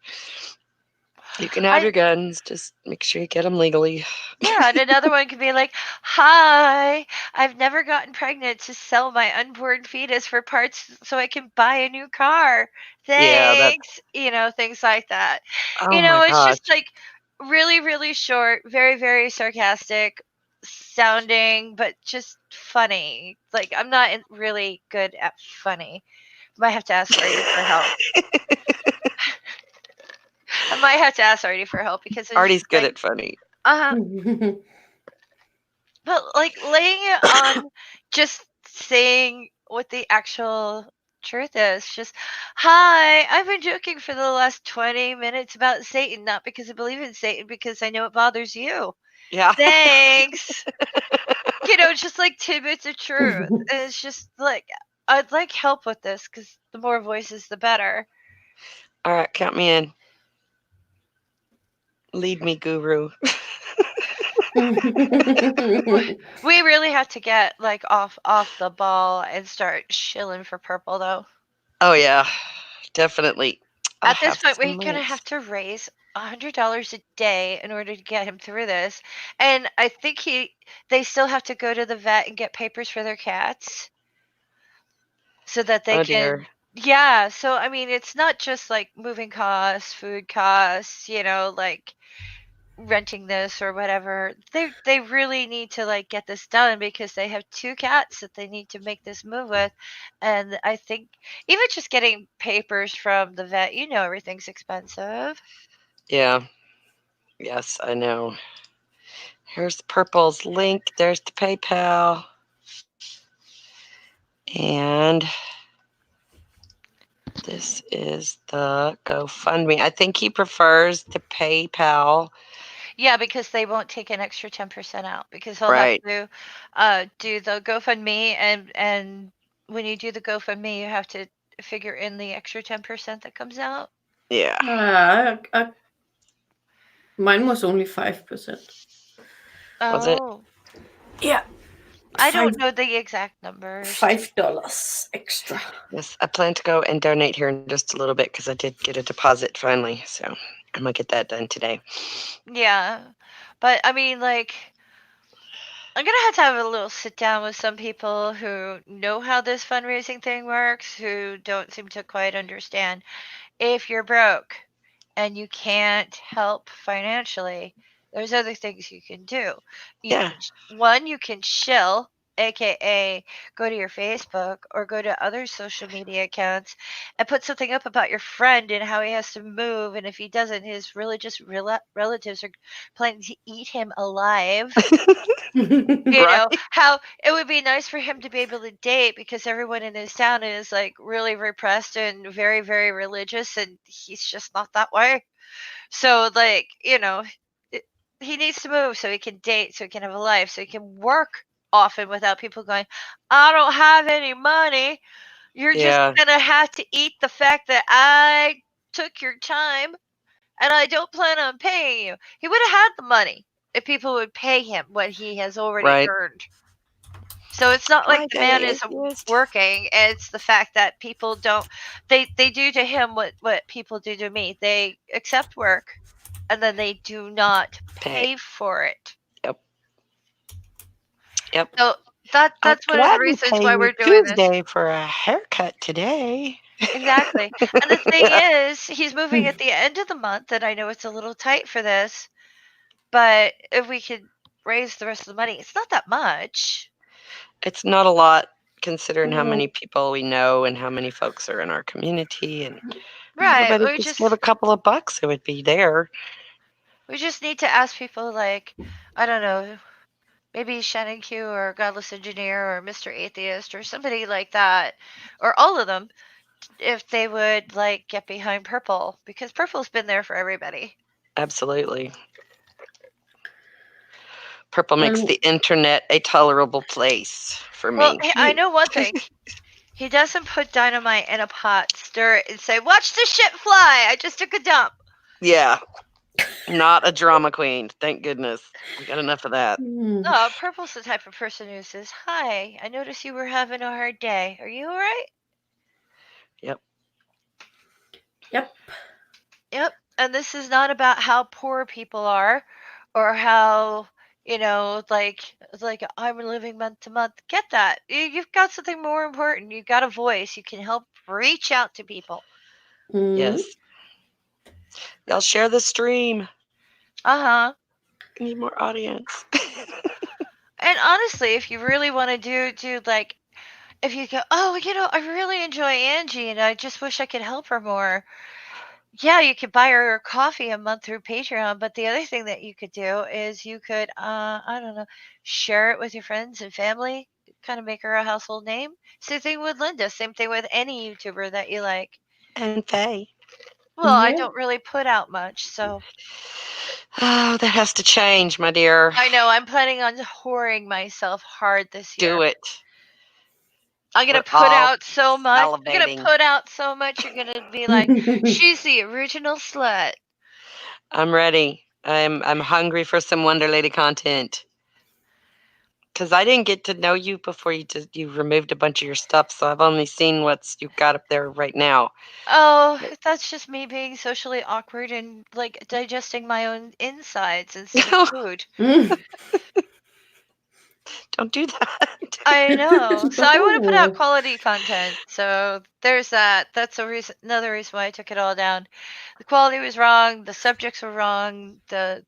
You can have I your guns. Just make sure you get them legally. Yeah, and another one could be like, "Hi, I've never gotten pregnant to sell my unborn fetus for parts so I can buy a new car. Yeah, that. Thanks." Things like that. Oh my It's gosh. just like really, really short, very, very sarcastic sounding, but just funny. Like I'm not really good at funny. Might have to ask Artie for help. I might have to ask Artie for help because it's Artie's just good like, at funny. uh huh. But like laying it on just saying what the actual truth is. Just, hi, I've been joking for the last 20 minutes about Satan, not because I believe in Satan, because I know it bothers you. Yeah. Thanks. Just like tidbits of truth. And it's just like, I'd like help with this because the more voices, the better. All right, count me in. Lead me, guru. We really have to get like off the ball and start shilling for purple though. Oh yeah, definitely. I At this have point, we're some gonna links. have to raise $100 a day in order to get him through this. And I think they still have to go to the vet and get papers for their cats so that they Oh can. dear. Yeah, so I mean, it's not just like moving costs, food costs, like renting this or whatever. They really need to like get this done because they have two cats that they need to make this move with. And I think even just getting papers from the vet, everything's expensive. Yeah. Yes, I know. Here's Purple's link. There's the PayPal. And this is the GoFundMe. I think he prefers the PayPal. Yeah, because they won't take an extra 10% out because he'll have Right. to do the GoFundMe and when you do the GoFundMe, you have to figure in the extra 10% that comes out. Yeah. Mine was only 5%. Was it? Oh, Yeah, I five don't know the exact numbers. $5 extra. Yes, I plan to go and donate here in just a little bit because I did get a deposit finally. So I'm going to get that done today. Yeah. But I mean, like, I'm going to have a little sit down with some people who know how this fundraising thing works, who don't seem to quite understand. If you're broke and you can't help financially, there's other things you can do. Yeah. You can shill, aka go to your Facebook or go to other social media accounts and put something up about your friend and how he has to move, and if he doesn't, his religious relatives are planning to eat him alive. Right. How it would be nice for him to be able to date because everyone in his town is like really repressed and very, very religious, and he's just not that way. So, like, it, he needs to move so he can date, so he can have a life, so he can work often without people going, I don't have any money. You're just Yeah. gonna have to eat the fact that I took your time and I don't plan on paying you. He would have had the money if people would pay him what he has already Right. earned. So it's not like Hi, the Dana man isn't Atheist. working. It's the fact that people don't they do to him what people do to me. They accept work and then they do not Pay. pay for it. Yep. Yep. So I'll that's one of the gladly reasons pay why you we're doing this. Tuesday for a haircut today. Exactly. And the thing Yeah. is, he's moving at the end of the month and I know it's a little tight for this, but if we could raise the rest of the money, it's not that much. It's not a lot considering how No. many people we know and how many folks are in our community, and if Right. everybody just give a couple of bucks, it would be there. We just need to ask people like, I don't know, maybe Shannon Q or Godless Engineer or Mr. Atheist or somebody like that, or all of them, if they would like get behind Purple, because Purple's been there for everybody. Absolutely. Purple makes And the internet a tolerable place for Well, me. I know one thing. He doesn't put dynamite in a pot, stir it, and say, "Watch the shit fly. I just took a dump." Yeah, not a drama queen. Thank goodness. We got enough of that. No, Purple's the type of person who says, "Hi, I noticed you were having a hard day. Are you all right?" Yep. yep. Yep. And this is not about how poor people are or how, like I'm living month to month. Get that. You've got something more important. You've got a voice. You can help reach out to people. Mm. Yes. Y'all share the stream. Uh-huh. Need more audience. And honestly, if you really want to do like if you go, "Oh, I really enjoy Angie and I just wish I could help her more." Yeah, you could buy her coffee a month through Patreon, but the other thing that you could do is you could, I don't know, share it with your friends and family, kind of make her a household name. Same thing with Linda. Same thing with any YouTuber that you like. And Faye. Well, I Yeah. don't really put out much, so Oh, that has to change, my dear. I know I'm planning on whoring myself hard this Do year. it. I'm gonna We're put all out so much. I'm gonna salivating. put out so much. You're gonna be like, she's the original slut. I'm ready. I'm hungry for some Wonder Lady content. Cause I didn't get to know you before you removed a bunch of your stuff, so I've only seen what's you've got up there right now. Oh, that's just me being socially awkward and like digesting my own insides instead of food. Mm. Don't do that. I know. So I want to put out Oh. quality content. So there's that. That's a reason. Another reason why I took it all down. The quality was wrong. The subjects were wrong. The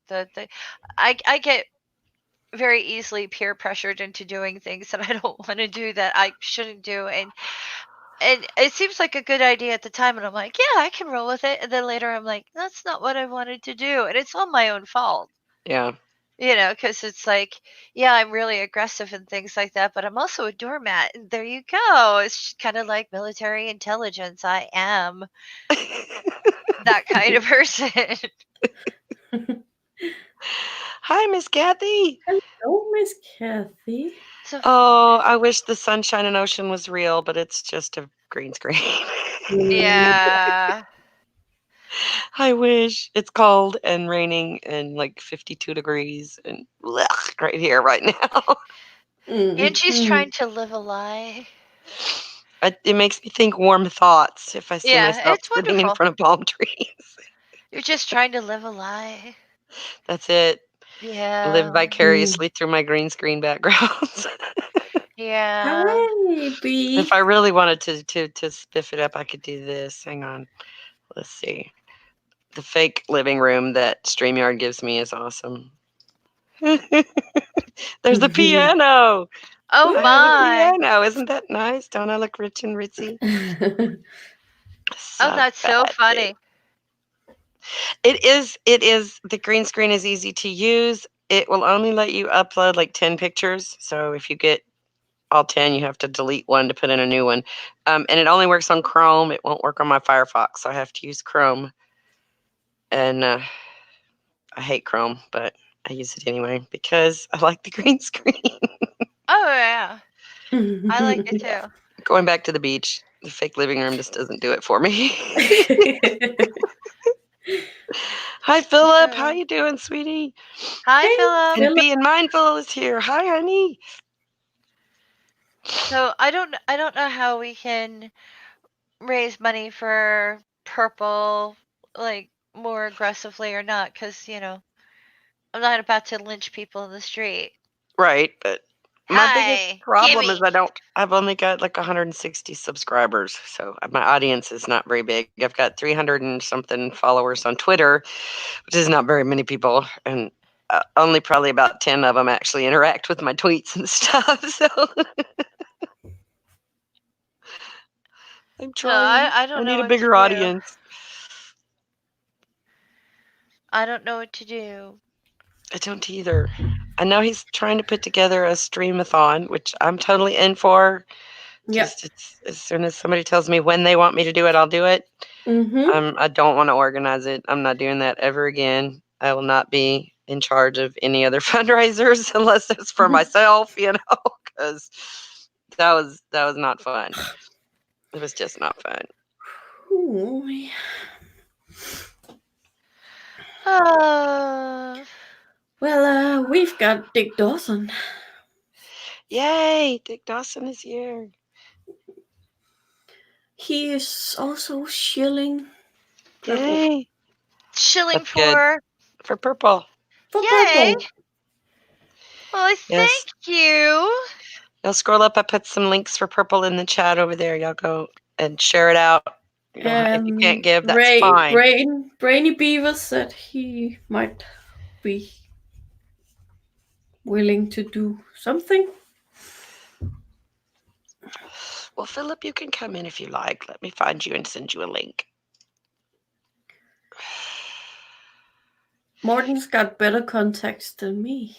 I get very easily peer pressured into doing things that I don't want to do that I shouldn't do, and it seems like a good idea at the time, and I'm like, yeah, I can roll with it. And then later I'm like, that's not what I wanted to do, and it's all my own fault. Yeah. Because it's like, yeah, I'm really aggressive and things like that, but I'm also a doormat. And there you go. It's kind of like military intelligence. I am that kind of person. Hi, Miss Kathy. Hello, Miss Kathy. So, Oh, I wish the sunshine and ocean was real, but it's just a green screen. Mm. yeah. I wish. It's cold and raining and like 52 degrees and blech, right here, right now. Angie's Mm. trying to live a lie. It makes me think warm thoughts if I see Yeah, myself it's sitting in wonderful. front of palm trees. You're just trying to live a lie. That's it. Live Yeah. Mm. vicariously through my green screen backgrounds. Yeah. Hi, If I B. really wanted to spiff it up, I could do this. Hang on. Let's see. The fake living room that StreamYard gives me is awesome. There's the piano. Oh I have a my. piano. Isn't that nice? Don't I look rich and ritzy? Oh, So that's so fancy. funny. It is the green screen is easy to use. It will only let you upload like 10 pictures. So if you get all 10, you have to delete one to put in a new one. And it only works on Chrome. It won't work on my Firefox. So I have to use Chrome. And I hate Chrome, but I use it anyway because I like the green screen. Oh yeah. I like it too. Going back to the beach, the fake living room just doesn't do it for me. Hi, Philip. How So, you doing, sweetie? hi Hey, Philip. And Philip. being mindful is here. Hi, honey. So I don't know how we can raise money for Purple like more aggressively or not, because I'm not about to lynch people in the street. Right, but my biggest Hi, problem is gimme. I've only got like 160 subscribers, so my audience is not very big. I've got 300 and something followers on Twitter, which is not very many people, and only probably about 10 of them actually interact with my tweets and stuff. So I'm trying. I I don't know need a what to bigger do. audience. I don't know what to do. I don't either. I know he's trying to put together a streamathon, which I'm totally in for. Yeah. Just as soon as somebody tells me when they want me to do it, I'll do it. Mm-hmm. I don't want to organize it. I'm not doing that ever again. I will not be in charge of any other fundraisers unless it's for myself, because that was not fun. It was just not fun. Ooh. Uh, Well, we've got Dick Dawson. Yay! Dick Dawson is here. He is also shilling purple Yay! shilling That's good for. for purple. for Yay! purple. Well, Yes. thank you. Y'all scroll up. I put some links for purple in the chat over there. Y'all go and share it out. If you can't And give, that's fine. Brainy Beaver said he might be willing to do something. Well, Philip, you can come in if you like. Let me find you and send you a link. Morton's got better contacts than me.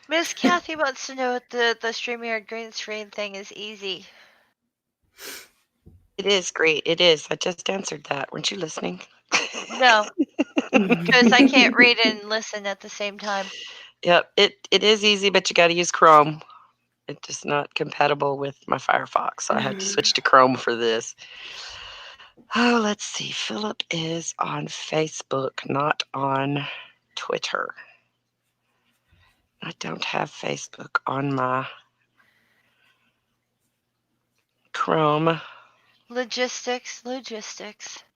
Miss Kathy wants to know if the StreamYard green screen thing is easy. It is great. It is. I just answered that. Weren't you listening? No, because I can't read and listen at the same time. Yep. It is easy, but you got to use Chrome. It's just not compatible with my Firefox, so I had to switch to Chrome for this. Oh, let's see. Philip is on Facebook, not on Twitter. I don't have Facebook on my Chrome. Logistics.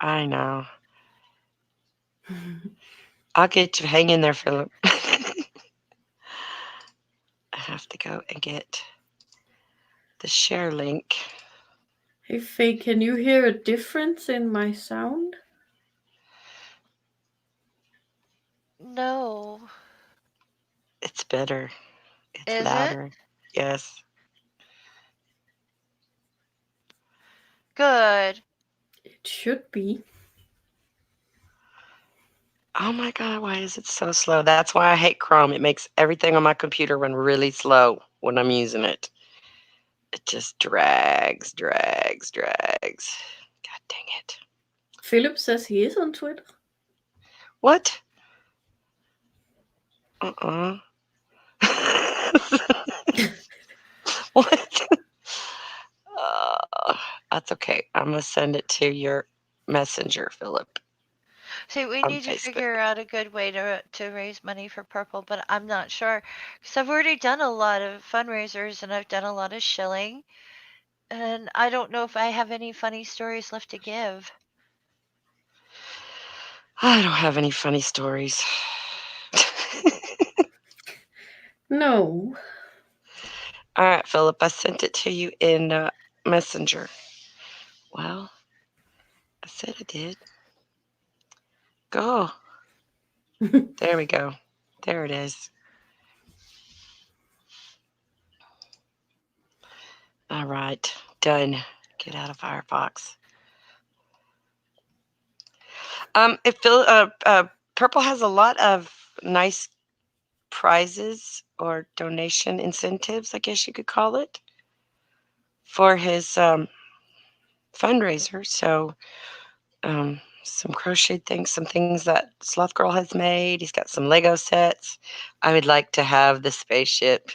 I know. I'll get you. Hang in there, Philip. I have to go and get the share link. Hey Faye, can you hear a difference in my sound? No. It's better. It's Is it? louder. Yes. Good. It should be. Oh my God, why is it so slow? That's why I hate Chrome. It makes everything on my computer run really slow when I'm using it. It just drags. God dang it. Philip says he is on Twitter. What? Uh-uh. What? That's okay. I'm going to send it to your messenger, Philip, See, we on need to Facebook. figure out a good way to raise money for Purple, but I'm not sure because I've already done a lot of fundraisers and I've done a lot of shilling, and I don't know if I have any funny stories left to give. I don't have any funny stories. No. All right, Philip, I sent it to you in Messenger. Well, I said I did. Go. There we go. There it is. All right. Done. Get out of Firefox. Purple has a lot of nice prizes or donation incentives, I guess you could call it, for his fundraiser. So some crocheted things, some things that Sloth Girl has made. He's got some Lego sets. I would like to have the spaceship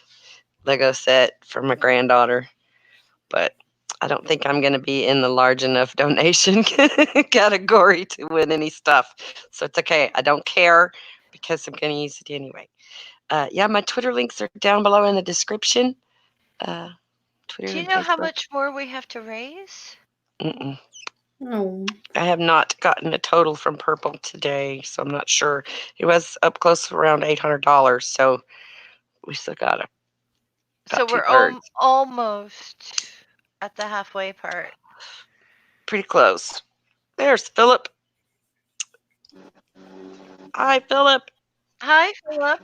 Lego set for my granddaughter, but I don't think I'm going to be in the large enough donation category to win any stuff. So it's okay. I don't care because I'm going to use it anyway. Yeah, my Twitter links are down below in the description. Twitter Do you and know how Facebook. much more we have to raise? Mm-mm. No. I have not gotten a total from Purple today, so I'm not sure. He was up close around $800, so we still got So about we're 2/3. almost at the halfway part. Pretty close. There's Philip. Hi, Philip. Hi, Philip.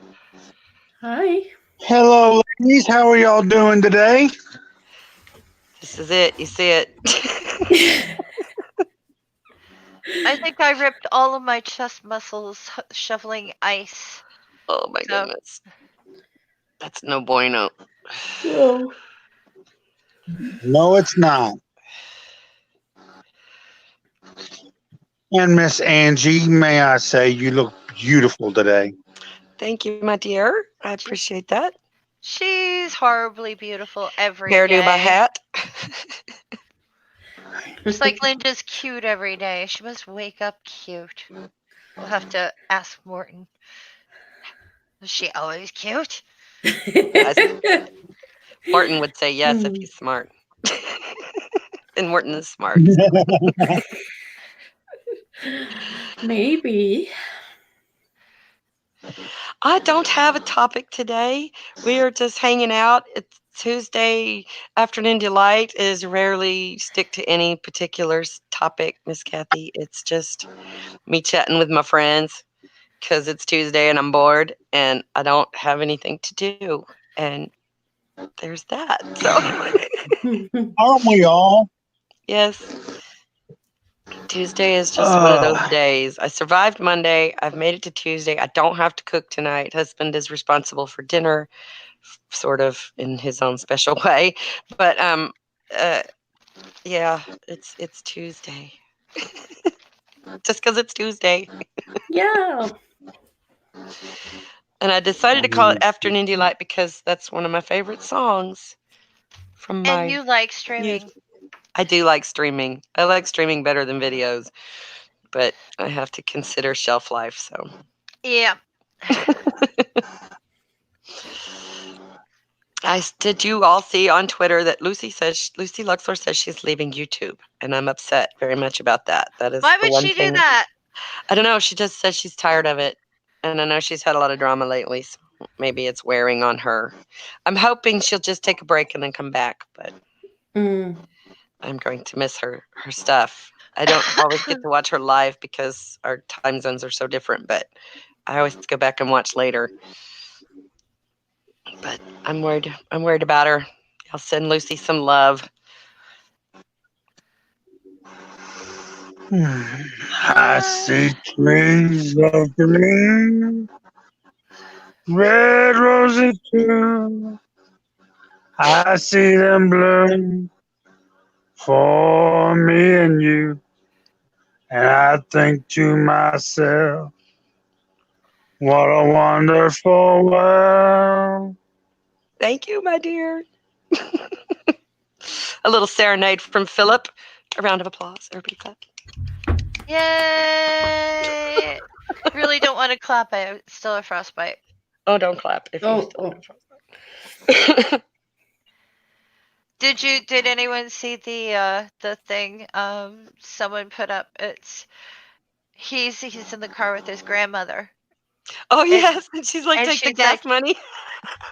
Hi. Hello, ladies. How are y'all doing today? This is it. You see it. I think I ripped all of my chest muscles shoveling ice. Oh my So goodness. That's no bueno. No. No, it's not. And Miss Angie, may I say you look beautiful today. Thank you, my dear. I she, appreciate that. she's horribly beautiful every Hairdo by day. hat. Just like Linda's cute every day. She must wake up cute. We'll have to ask Morton. Is she always cute? Yes. Morton would say yes if Hmm. he's smart. And Morton is smart. So. Maybe. I don't have a topic today. We are just hanging out. It's Tuesday afternoon delight is rarely stick to any particular topic, Miss Kathy. It's just me chatting with my friends because it's Tuesday and I'm bored and I don't have anything to do. And there's that. So, Aren't we all? yes, Tuesday is just one of those Uh, days. I survived Monday. I've made it to Tuesday. I don't have to cook tonight. Husband is responsible for dinner, sort of in his own special way. But uh, yeah, it's Tuesday. Just because it's Tuesday. Yeah. And I decided to call it Afternoon Delight because that's one of my favorite songs from And my you like youth. streaming. I do like streaming. I like streaming better than videos, but I have to consider shelf life. So, Yeah. did you all see on Twitter that Lucy Luxor says she's leaving YouTube, and I'm upset very much about that. That is Why the would one she do thing that? I don't know. She just says she's tired of it, and I know she's had a lot of drama lately, so maybe it's wearing on her. I'm hoping she'll just take a break and then come back, but Mm. I'm going to miss her stuff. I don't always get to watch her live because our time zones are so different, but I always go back and watch later. But I'm worried. I'm worried about her. I'll send Lucy some love. I see trees of green, red roses too. I see them bloom for me and you. And I think to myself, what a wonderful world. Thank you, my dear. A little serenade from Philip. A round of applause. Everybody clap. Yay! Really don't want to clap. I still have frostbite. Oh, don't clap if you Oh, still oh. have. Did anyone see the thing someone put up? It's he's in the car with his grandmother. Oh And yes, and she's like, and take the she's gas like money.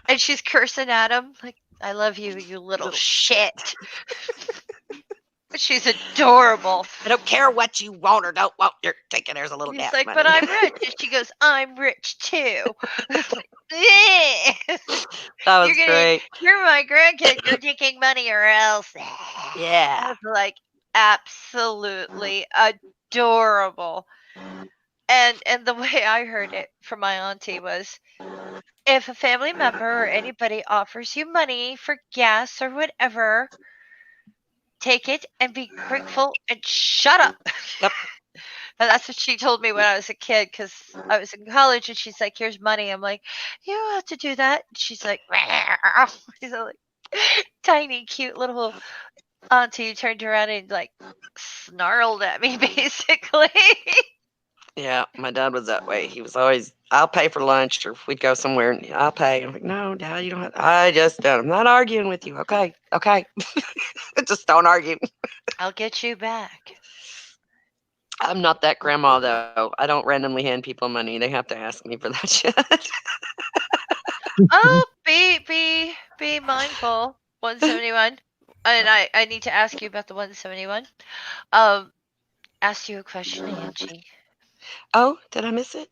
and she's cursing at him like, I love you, you little shit. She's adorable. I don't care what you want or don't want. You're taking there's a little He's gas like, but money. I'm rich. And she goes, I'm rich too. It's like, "Eh." That you're was gonna, great. you're my grandkid. You're taking money or else. I Yeah. was like, absolutely adorable. And the way I heard it from my auntie was, if a family member or anybody offers you money for gas or whatever, take it and be grateful and shut up. Yep. And that's what she told me when I was a kid because I was in college and she's like, here's money. I'm like, you don't have to do that. She's like, she's like tiny, cute little auntie turned around and like snarled at me basically. Yeah, my dad was that way. He was always, I'll pay for lunch, or if we'd go somewhere, and I'll pay. I'm like, no, Dad, you don't have. I just don't. I'm not arguing with you. Okay, okay. Just don't argue. I'll get you back. I'm not that grandma though. I don't randomly hand people money. They have to ask me for that shit. Oh, be mindful. 171. And I need to ask you about the 171. Um, ask you a question, Angie. Oh, did I miss it?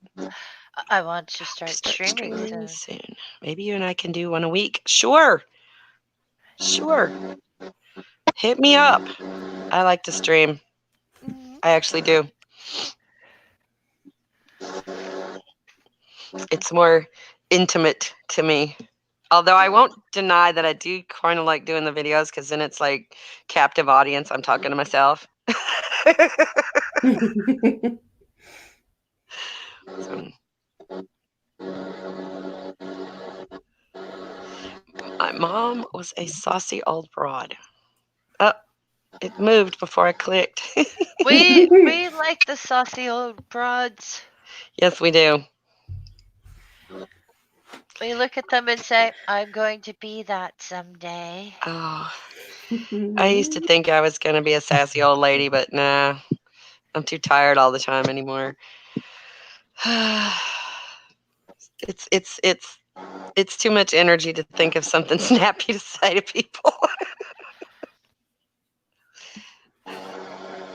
I want to start Start streaming streaming soon. soon. Maybe you and I can do one a week. Sure. Sure. Hit me up. I like to stream. Mhm. I actually do. It's more intimate to me. Although I won't deny that I do kind of like doing the videos because then it's like captive audience. I'm talking to myself. So, my mom was a saucy old broad. Oh, it moved before I clicked. We like the saucy old broads. Yes, we do. We look at them and say, "I'm going to be that someday." Oh, I used to think I was going to be a sassy old lady, but nah, I'm too tired all the time anymore. it's it's it's it's too much energy to think of something snappy to say to people.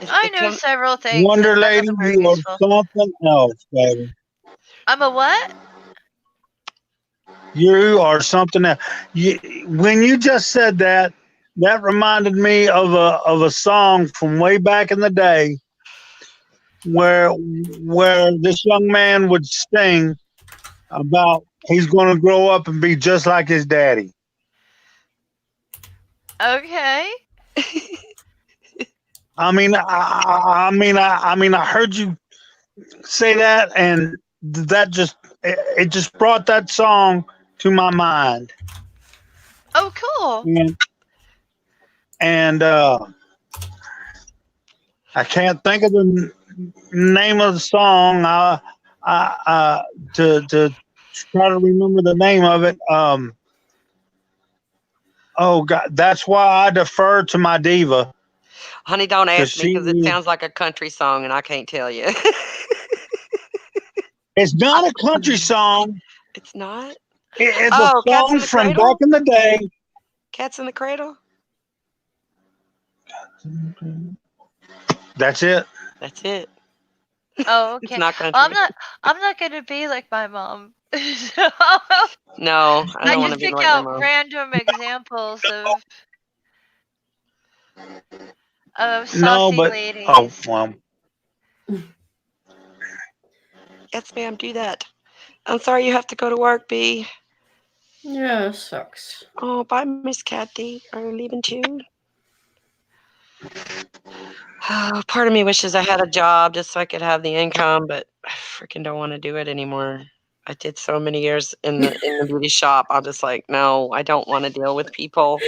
I It know comes. several things, and Wonder none of Lady, them are you are useful. something else, baby. I'm a what? You are something else. When you just said that, that reminded me of a song from way back in the day where this young man would sing about he's going to grow up and be just like his daddy. Okay. I heard you say that, and that just it just brought that song to my mind, Oh, cool. and and I can't think of the name of the song. I to try to remember the name of it. Oh God, that's why I defer to my diva Honey, don't because ask me because it she. sounds like a country song and I can't tell you. It's not a country song. It's not? It's a Oh, Cats song in the from back Cradle? in the day. Cats in the Cradle? That's it. That's it. Oh, It's okay. not Well, country. I'm not gonna be like my mom. So, No, I I don't want to just be pick like my out mom. random examples of No, saucy but oh ladies. well. Yes, ma'am, do that. I'm sorry you have to go to work, B. Yeah, sucks. Oh, bye, Miss Kathy. Are you leaving too? Oh, part of me wishes I had a job just so I could have the income, but I freaking don't want to do it anymore. I did so many years in the beauty shop. I'm just like, no, I don't want to deal with people.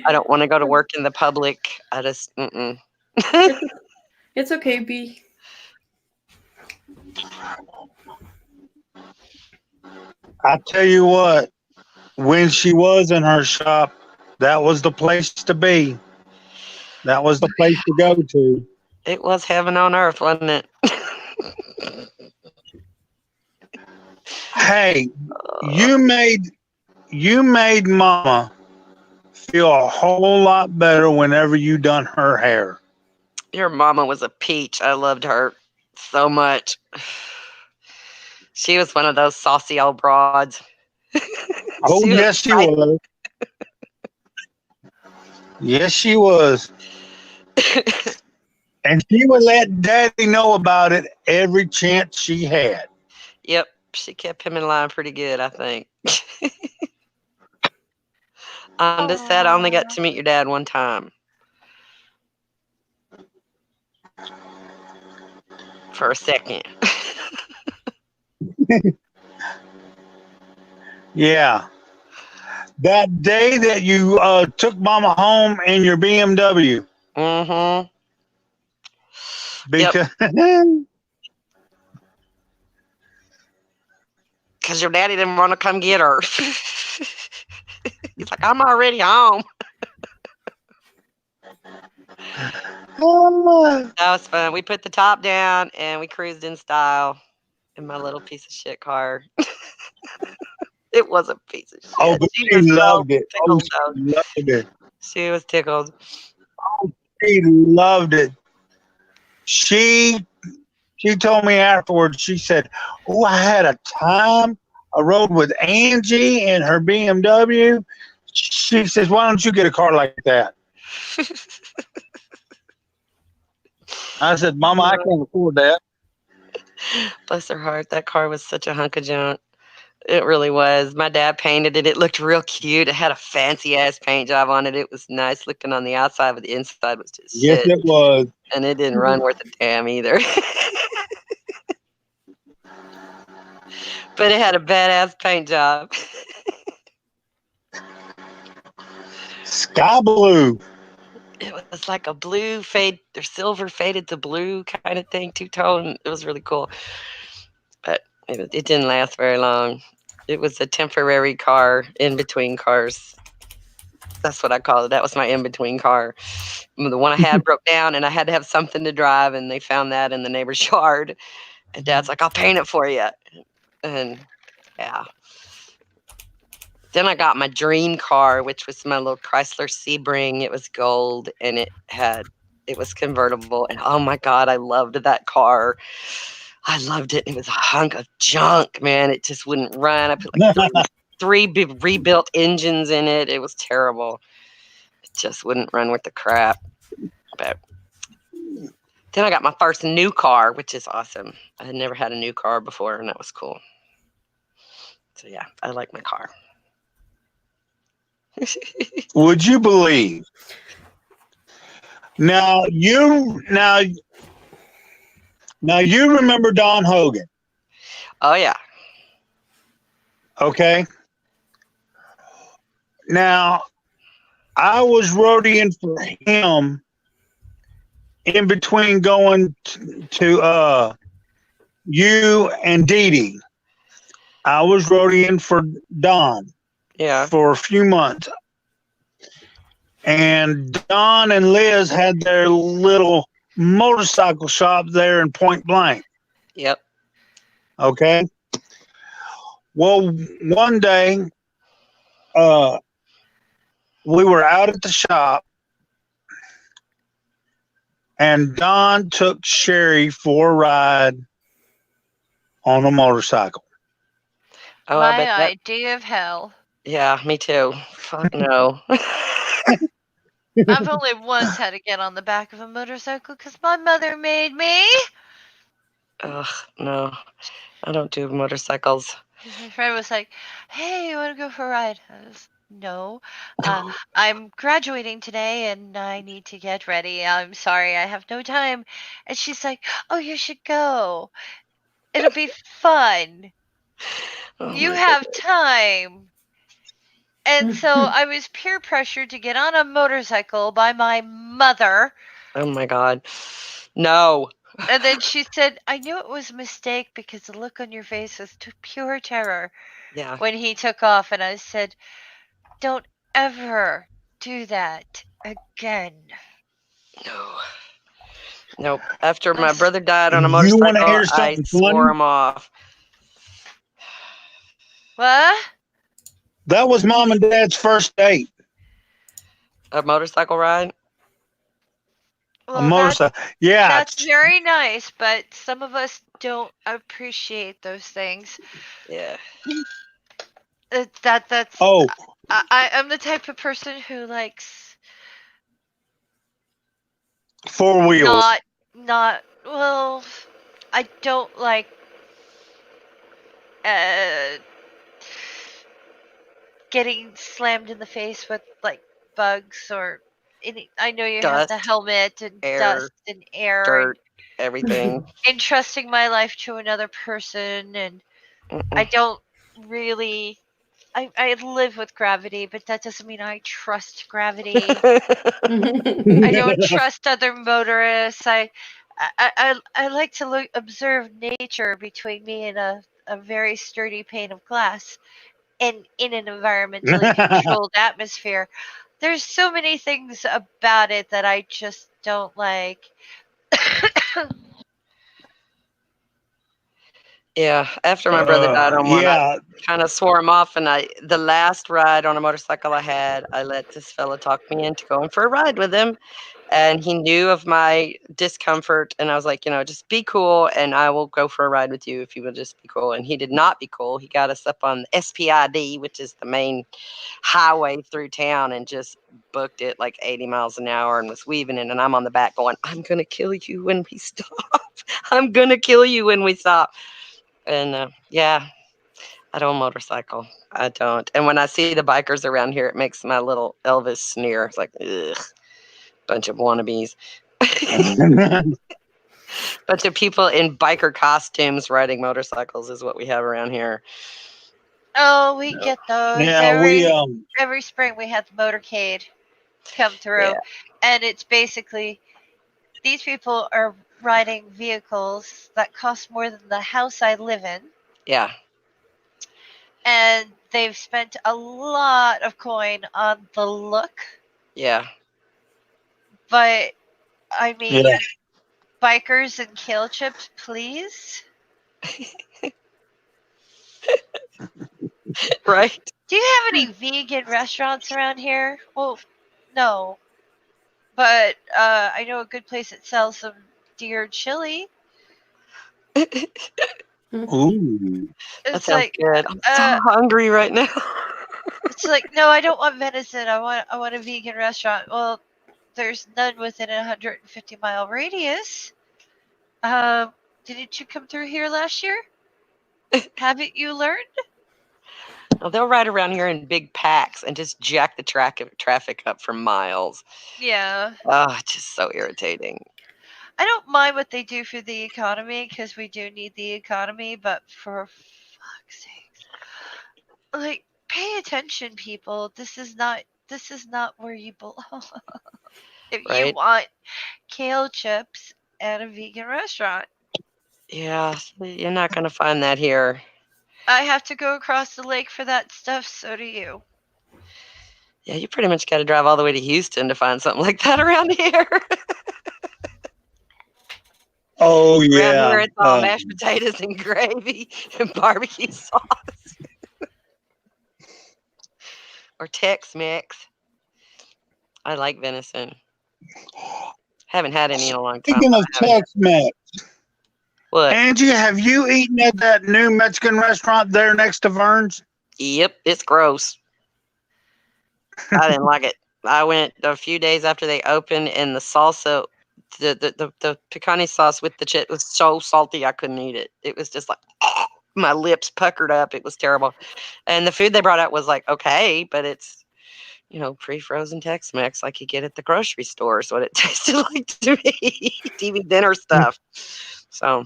I don't want to go to work in the public. I just, mm-mm. It's, it's okay, B. I tell you what, when she was in her shop, that was the place to be. That was the place to go to. It was heaven on earth, wasn't it? Hey, Uh, you made Mama feel a whole lot better whenever you done her hair. your mama was a peach. I loved her so much. She was one of those saucy old broads. Oh She was yes, she right. was. Yes, she was. And she would let Daddy know about it every chance she had. Yep, she kept him in line pretty good, I think. I'm just sad I only got to Aww. meet your dad one time for a second. Yeah. That day that you took Mama home in your BMW, Mm-hmm. Yep, because because your daddy didn't want to come get her. He's like, I'm already home. oh, That was fun. We put the top down and we cruised in style in my little piece of shit car. It was a piece of oh, shit. but She she was so loved it. Oh, tickled she though. loved it. She was tickled. She loved it. She She told me afterwards. She said, "Oh, I had a time. I rode with Angie in her BMW." She says, "Why don't you get a car like that?" I said, "Mama, I can't afford that." Bless her heart. That car was such a hunk of junk. It really was. My dad painted it. It looked real cute. It had a fancy ass paint job on it. It was nice looking on the outside, but the inside was just Yes, shit. it was. And it didn't run worth a damn either. But it had a badass paint job. Sky blue. It was like a blue fade or silver faded to blue kind of thing, two tone. It was really cool. But it didn't last very long. It was a temporary car in between cars. That's what I call it. That was my in between car. The one I had broke down, and I had to have something to drive, and they found that in the neighbor's yard. And Dad's like, "I'll paint it for you." And yeah. Then I got my dream car, which was my little Chrysler Sebring. It was gold, and it was convertible. And oh my God, I loved that car. I loved it. It was a hunk of junk, man. It just wouldn't run. I put like three rebuilt engines in it. It was terrible. It just wouldn't run with the crap. But then I got my first new car, which is awesome. I had never had a new car before, and that was cool. So yeah, I like my car. Would you believe? Now you remember Don Hogan, Oh yeah. okay? Now I was roadieing for him in between going to you and Dee Dee. I was roadieing for Don Yeah. for a few months. And Don and Liz had their little motorcycle shop there in Point Blank. Yep. Okay. Well, one day, we were out at the shop, and Don took Sherry for a ride on a motorcycle. Oh, I bet My that. idea of hell. Yeah, me too. Fuck no. I've only once had to get on the back of a motorcycle because my mother made me. Ugh, no. I don't do motorcycles. My friend was like, "Hey, you want to go for a ride?" I was, "No, I'm graduating today and I need to get ready. I'm sorry, I have no time." And she's like, "Oh, you should go. It'll be fun. Oh You my have goodness. time." And so I was peer pressured to get on a motorcycle by my mother. Oh my God. No. And then she said, "I knew it was a mistake because the look on your face was pure terror Yeah. when he took off." And I said, "Don't ever do that again." No. Nope. After my Let's- brother died on a You want to motorcycle, hear I something swore funny? him off. What? That was Mom and Dad's first date. A motorcycle ride? A Well, motorcycle. Yeah. that's very nice, but some of us don't appreciate those things. Yeah. That's Oh, I'm the type of person who likes 4 wheels. not well. I don't like uh getting slammed in the face with like bugs or any. I know you have the Dust, helmet and air, dust and air dirt, everything. and entrusting my life to another person, and I Mm-mm. don't really. I live with gravity, but that doesn't mean I trust gravity. I don't trust other motorists. I like to observe nature between me and a very sturdy pane of glass, and in an environmentally controlled atmosphere. There's so many things about it that I just don't like. Yeah, after my brother died on one, I Yeah. kind of swore him off, and the last ride on a motorcycle I had, I let this fella talk me into going for a ride with him, and he knew of my discomfort, and I was like, just be cool, and I will go for a ride with you if you will just be cool. And he did not be cool. He got us up on the SPID, which is the main highway through town, and just booked it like 80 miles an hour and was weaving it, and I'm on the back going, I'm gonna kill you when we stop. I'm gonna kill you when we stop. And yeah, I don't motorcycle. I don't. And when I see the bikers around here, it makes my little Elvis sneer. It's like, ugh, bunch of wannabes. Bunch of people in biker costumes riding motorcycles is what we have around here. Oh, we get those Yeah, we every spring. We have the motorcade come through, Yeah. and it's basically these people are riding vehicles that cost more than the house I live in, Yeah. and they've spent a lot of coin on the look. Yeah. But I yeah. mean, bikers and kale chips, please. Right? Do you have any vegan restaurants around here? Well, no, but I know a good place that sells some deer chili. Ooh. That It's sounds like, good. I'm so hungry right now. it's like, no, I don't want venison. I want a vegan restaurant. Well, there's none within a 150-mile radius. Didn't you come through here last year? Haven't you learned? Well, they'll ride around here in big packs and just jack the traffic up for miles. Yeah. Oh, it's just so irritating. I don't mind what they do for the economy because we do need the economy, but for fuck's sakes, like, pay attention, people. This is not where you belong. If you Right? want kale chips at a vegan restaurant, Yeah, you're not going to find that here. I have to go across the lake for that stuff. So do you. Yeah, you pretty much got to drive all the way to Houston to find something like that around here. Oh Around yeah. here, it's all mashed potatoes and gravy and barbecue sauce or Tex-Mex. I like venison. Haven't had any in a long time. Speaking of I haven't. Tex-Mex, What? Angie, have you eaten at that new Mexican restaurant there next to Vern's? Yep, it's gross. I didn't like it. I went a few days after they opened, and the salsa, the picante sauce with the chip was so salty I couldn't eat it. It was just like my lips puckered up. It was terrible. And the food they brought out was like okay, but it's pre-frozen Tex-Mex like you get at the grocery store is what it tasted like to me. TV dinner stuff. So,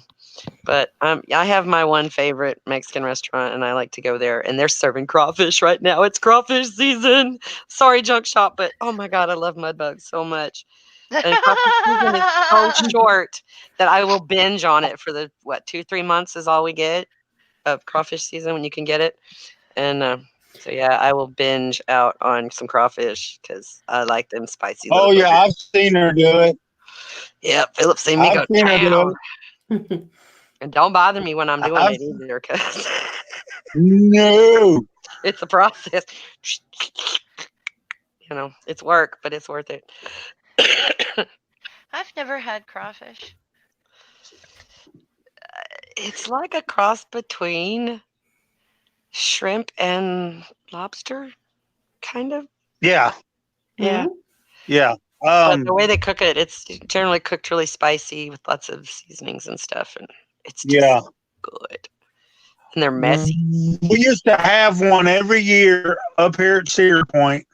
but I have my one favorite Mexican restaurant, and I like to go there. And they're serving crawfish right now. It's crawfish season. Sorry, junk shop, but oh my god, I love mud bugs so much. And crawfish season is so short that I will binge on it for the 2-3 months is all we get of crawfish season when you can get it. And so yeah, I will binge out on some crawfish because I like them spicy little Oh yeah, boogers. I've seen her do it. Yeah, Philip seen me I've go seen her do down. it. And don't bother me when I'm doing I've it either, because no. it's a process. It's work, but it's worth it. I've never had crawfish. It's like a cross between shrimp and lobster, kind of. Yeah. Yeah. Yeah. But the way they cook it, it's generally cooked really spicy with lots of seasonings and stuff, and it's just Yeah. good. And they're messy. We used to have one every year up here at Cedar Point.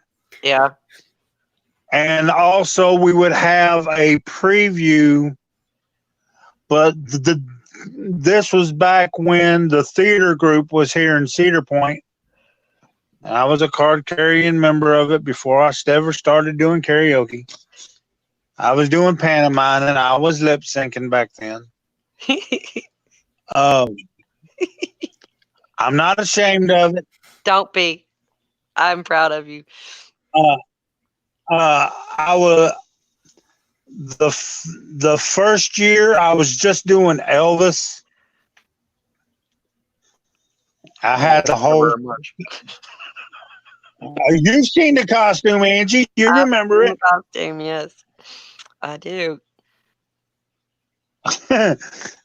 Yeah. And also we would have a preview, but this was back when the theater group was here in Cedar Point. And I was a card carrying member of it before I ever started doing karaoke. I was doing pantomime and I was lip syncing back then. I'm not ashamed of it. Don't be. I'm proud of you. I was the first year I was just doing Elvis, I had the whole. You've seen the costume, Angie. You remember it. Costume, yes. I do.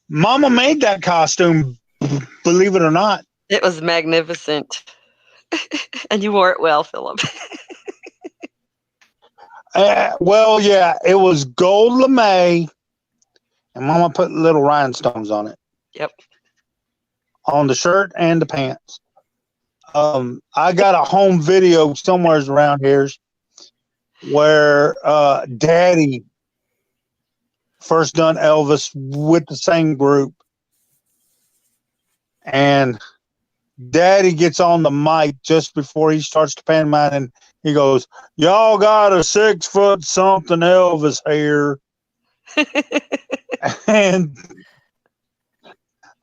Mama made that costume, believe it or not. It was magnificent. And you wore it well, Philip. Well, yeah, it was gold lame, and Mama put little rhinestones on it. Yep. On the shirt and the pants. I got a home video somewhere around here where Daddy first done Elvis with the same group, and Daddy gets on the mic just before he starts to pantomime, and he goes, "Y'all got a 6 foot something Elvis here," and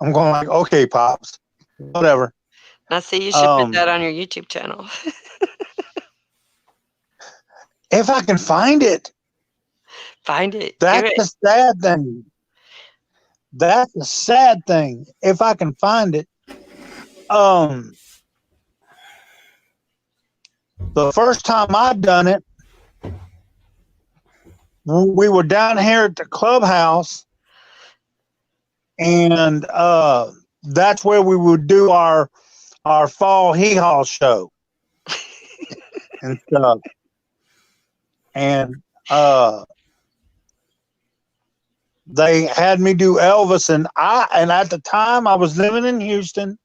I'm going like, "Okay, pops, whatever." I see you should put that on your YouTube channel. If I can find it. Find it. That's the sad thing. That's the sad thing. If I can find it. The first time I done it, we were down here at the clubhouse, and that's where we would do our fall hee-haw show and stuff. And they had me do Elvis, and at the time I was living in Houston.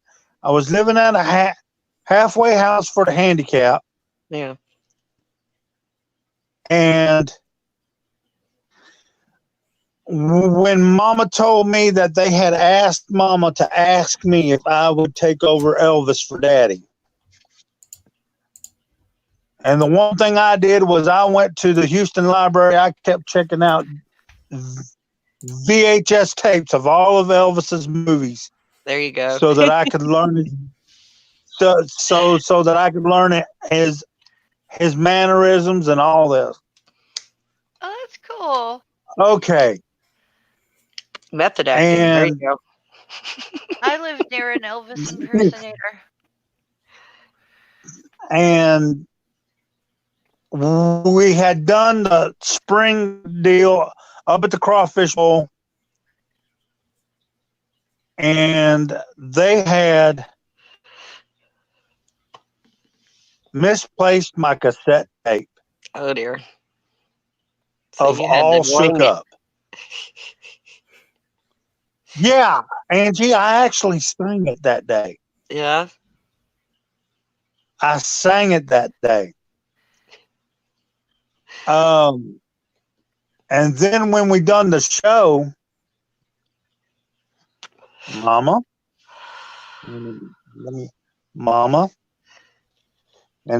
I was living at a halfway house for the handicapped. Yeah. And when Mama told me that they had asked Mama to ask me if I would take over Elvis for Daddy. And the one thing I did was I went to the Houston Library. I kept checking out VHS tapes of all of Elvis's movies. There you go. So that I could learn it. So that I could learn his mannerisms and all this. Oh, that's cool. Okay. Method acting. There you go. I lived near an Elvis impersonator. And we had done the spring deal up at the Crawfish Bowl, and they had misplaced my cassette tape. Oh dear. So of All Shook Up. Yeah, Angie, I actually sang it that day. Yeah. I sang it that day. And then when we done the show, Mama, and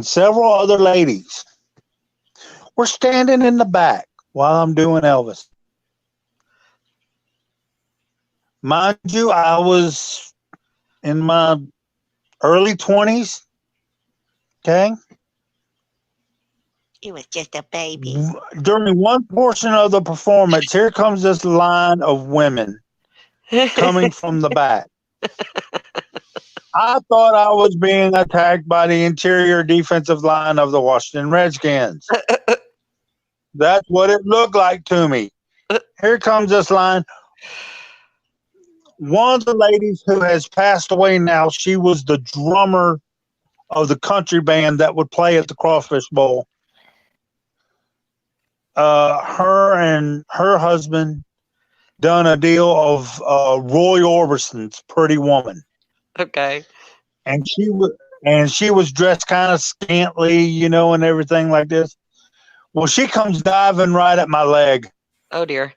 several other ladies were standing in the back while I'm doing Elvis. Mind you, I was in my early 20s. Okay. He was just a baby. During one portion of the performance, here comes this line of women coming from the back. I thought I was being attacked by the interior defensive line of the Washington Redskins. That's what it looked like to me. Here comes this line. One of the ladies who has passed away now, she was the drummer of the country band that would play at the Crawfish Bowl. Her and her husband done a deal of Roy Orbison's Pretty Woman. Okay. And she was dressed kind of scantily, and everything like this. Well, she comes diving right at my leg. Oh dear.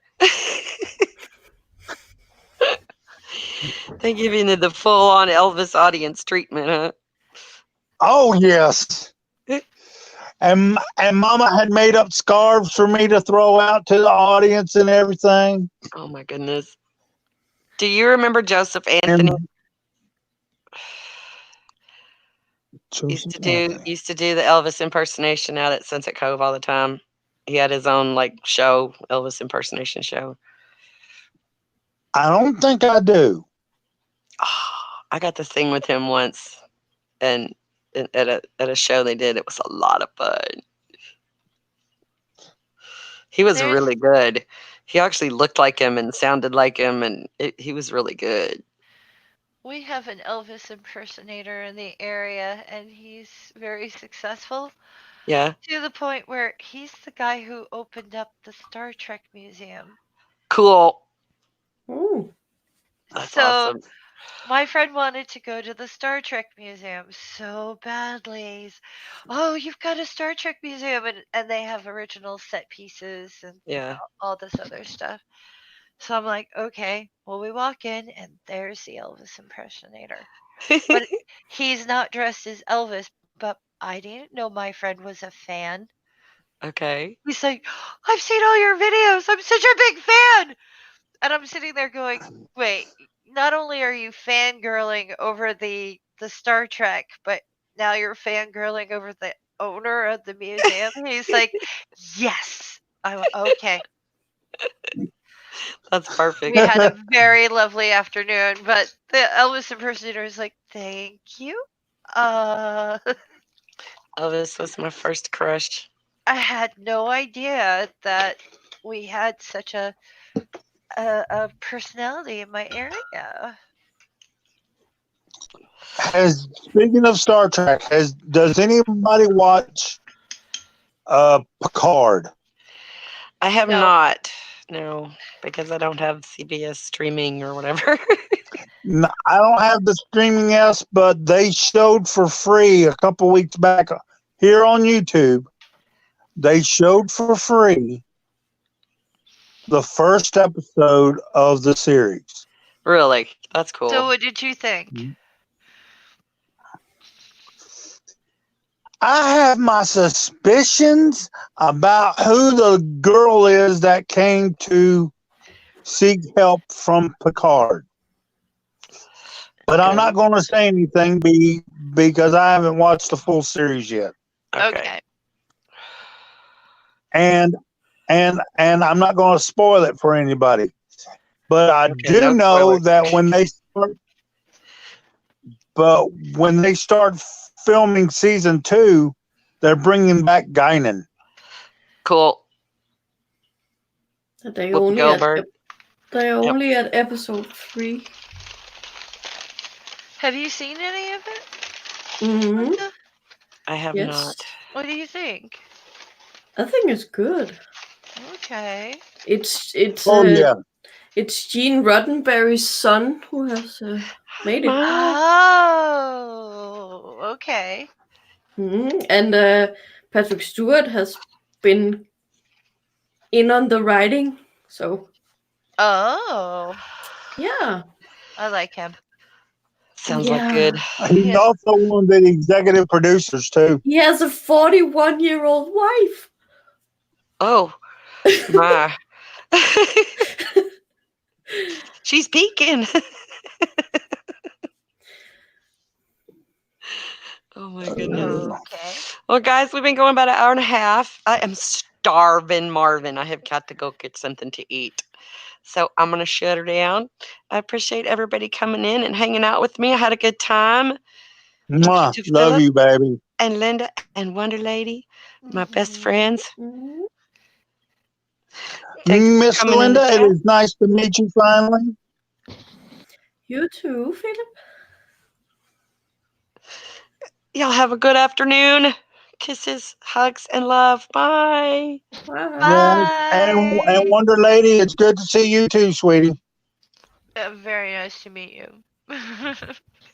They give you the full-on Elvis audience treatment, huh? Oh yes. And Mama had made up scarves for me to throw out to the audience and everything. Oh my goodness. Do you remember Joseph Anthony? Used to do the Elvis impersonation out at Sunset Cove all the time. He had his own show, Elvis impersonation show. I don't think I do. I got to sing with him once, and at a show they did. It was a lot of fun. He was There's really good. He actually looked like him and sounded like him, and he was really good. we have an Elvis impersonator in the area, and he's very successful Yeah, to the point where he's the guy who opened up the Star Trek Museum. cool. Oh, That's So awesome. my friend wanted to go to the Star Trek Museum so badly. Oh, you've got a Star Trek museum, and they have original set pieces and Yeah. all this other stuff. So I'm like, okay. Well, we walk in, and there's the Elvis impersonator. But he's not dressed as Elvis, but I didn't know my friend was a fan. Okay. He's like, I've seen all your videos. I'm such a big fan. And I'm sitting there going, wait, not only are you fangirling over the Star Trek, but now you're fangirling over the owner of the museum. He's like, yes. I went, okay. That's perfect. We had a very lovely afternoon, but the Elvis impersonator is like, thank you. Uh, Elvis was my first crush. I had no idea that we had such a personality in my area. Speaking of Star Trek, does anybody watch Picard? I have No. not. No, because I don't have CBS streaming or whatever. No, I don't have the streaming S, but they showed for free a couple weeks back here on YouTube. They showed for free the first episode of the series. Really? That's cool. So what did you think? I have my suspicions about who the girl is that came to seek help from Picard. But I'm not going to say anything because I haven't watched the full series yet. Okay. And I'm not going to spoil it for anybody. But I do no know spoilers. that when they start filming season 2, they're bringing back Guinan. Cool. they Whoopi only Goldberg. they're only at episode 3. Have you seen any of it? Mm-hmm. Linda? I have Yes. not. What do you think? I think it's good. Okay. It's Yeah. it's Gene Roddenberry's son who has made it. Oh, okay. And Patrick Stewart has been in on the writing, so Oh, yeah. I like him. Sounds like good. He's Yeah. also one of the executive producers too. He has a 41-year-old wife. Oh, my. She's peeking. Oh, my goodness. Okay. Well, guys, we've been going about an hour and a half. I am starving, Marvin. I have got to go get something to eat. So I'm going to shut her down. I appreciate everybody coming in and hanging out with me. I had a good time. Mwah. To Love Philip you, baby. and Linda and Wonder Lady, my best friends. Thanks for Miss coming in the Linda, it chat. is nice to meet you finally. You too, Philip. Y'all have a good afternoon. Kisses, hugs, and love. Bye. Bye. Yes. And Wonder Lady, it's good to see you too, sweetie. Very nice to meet you.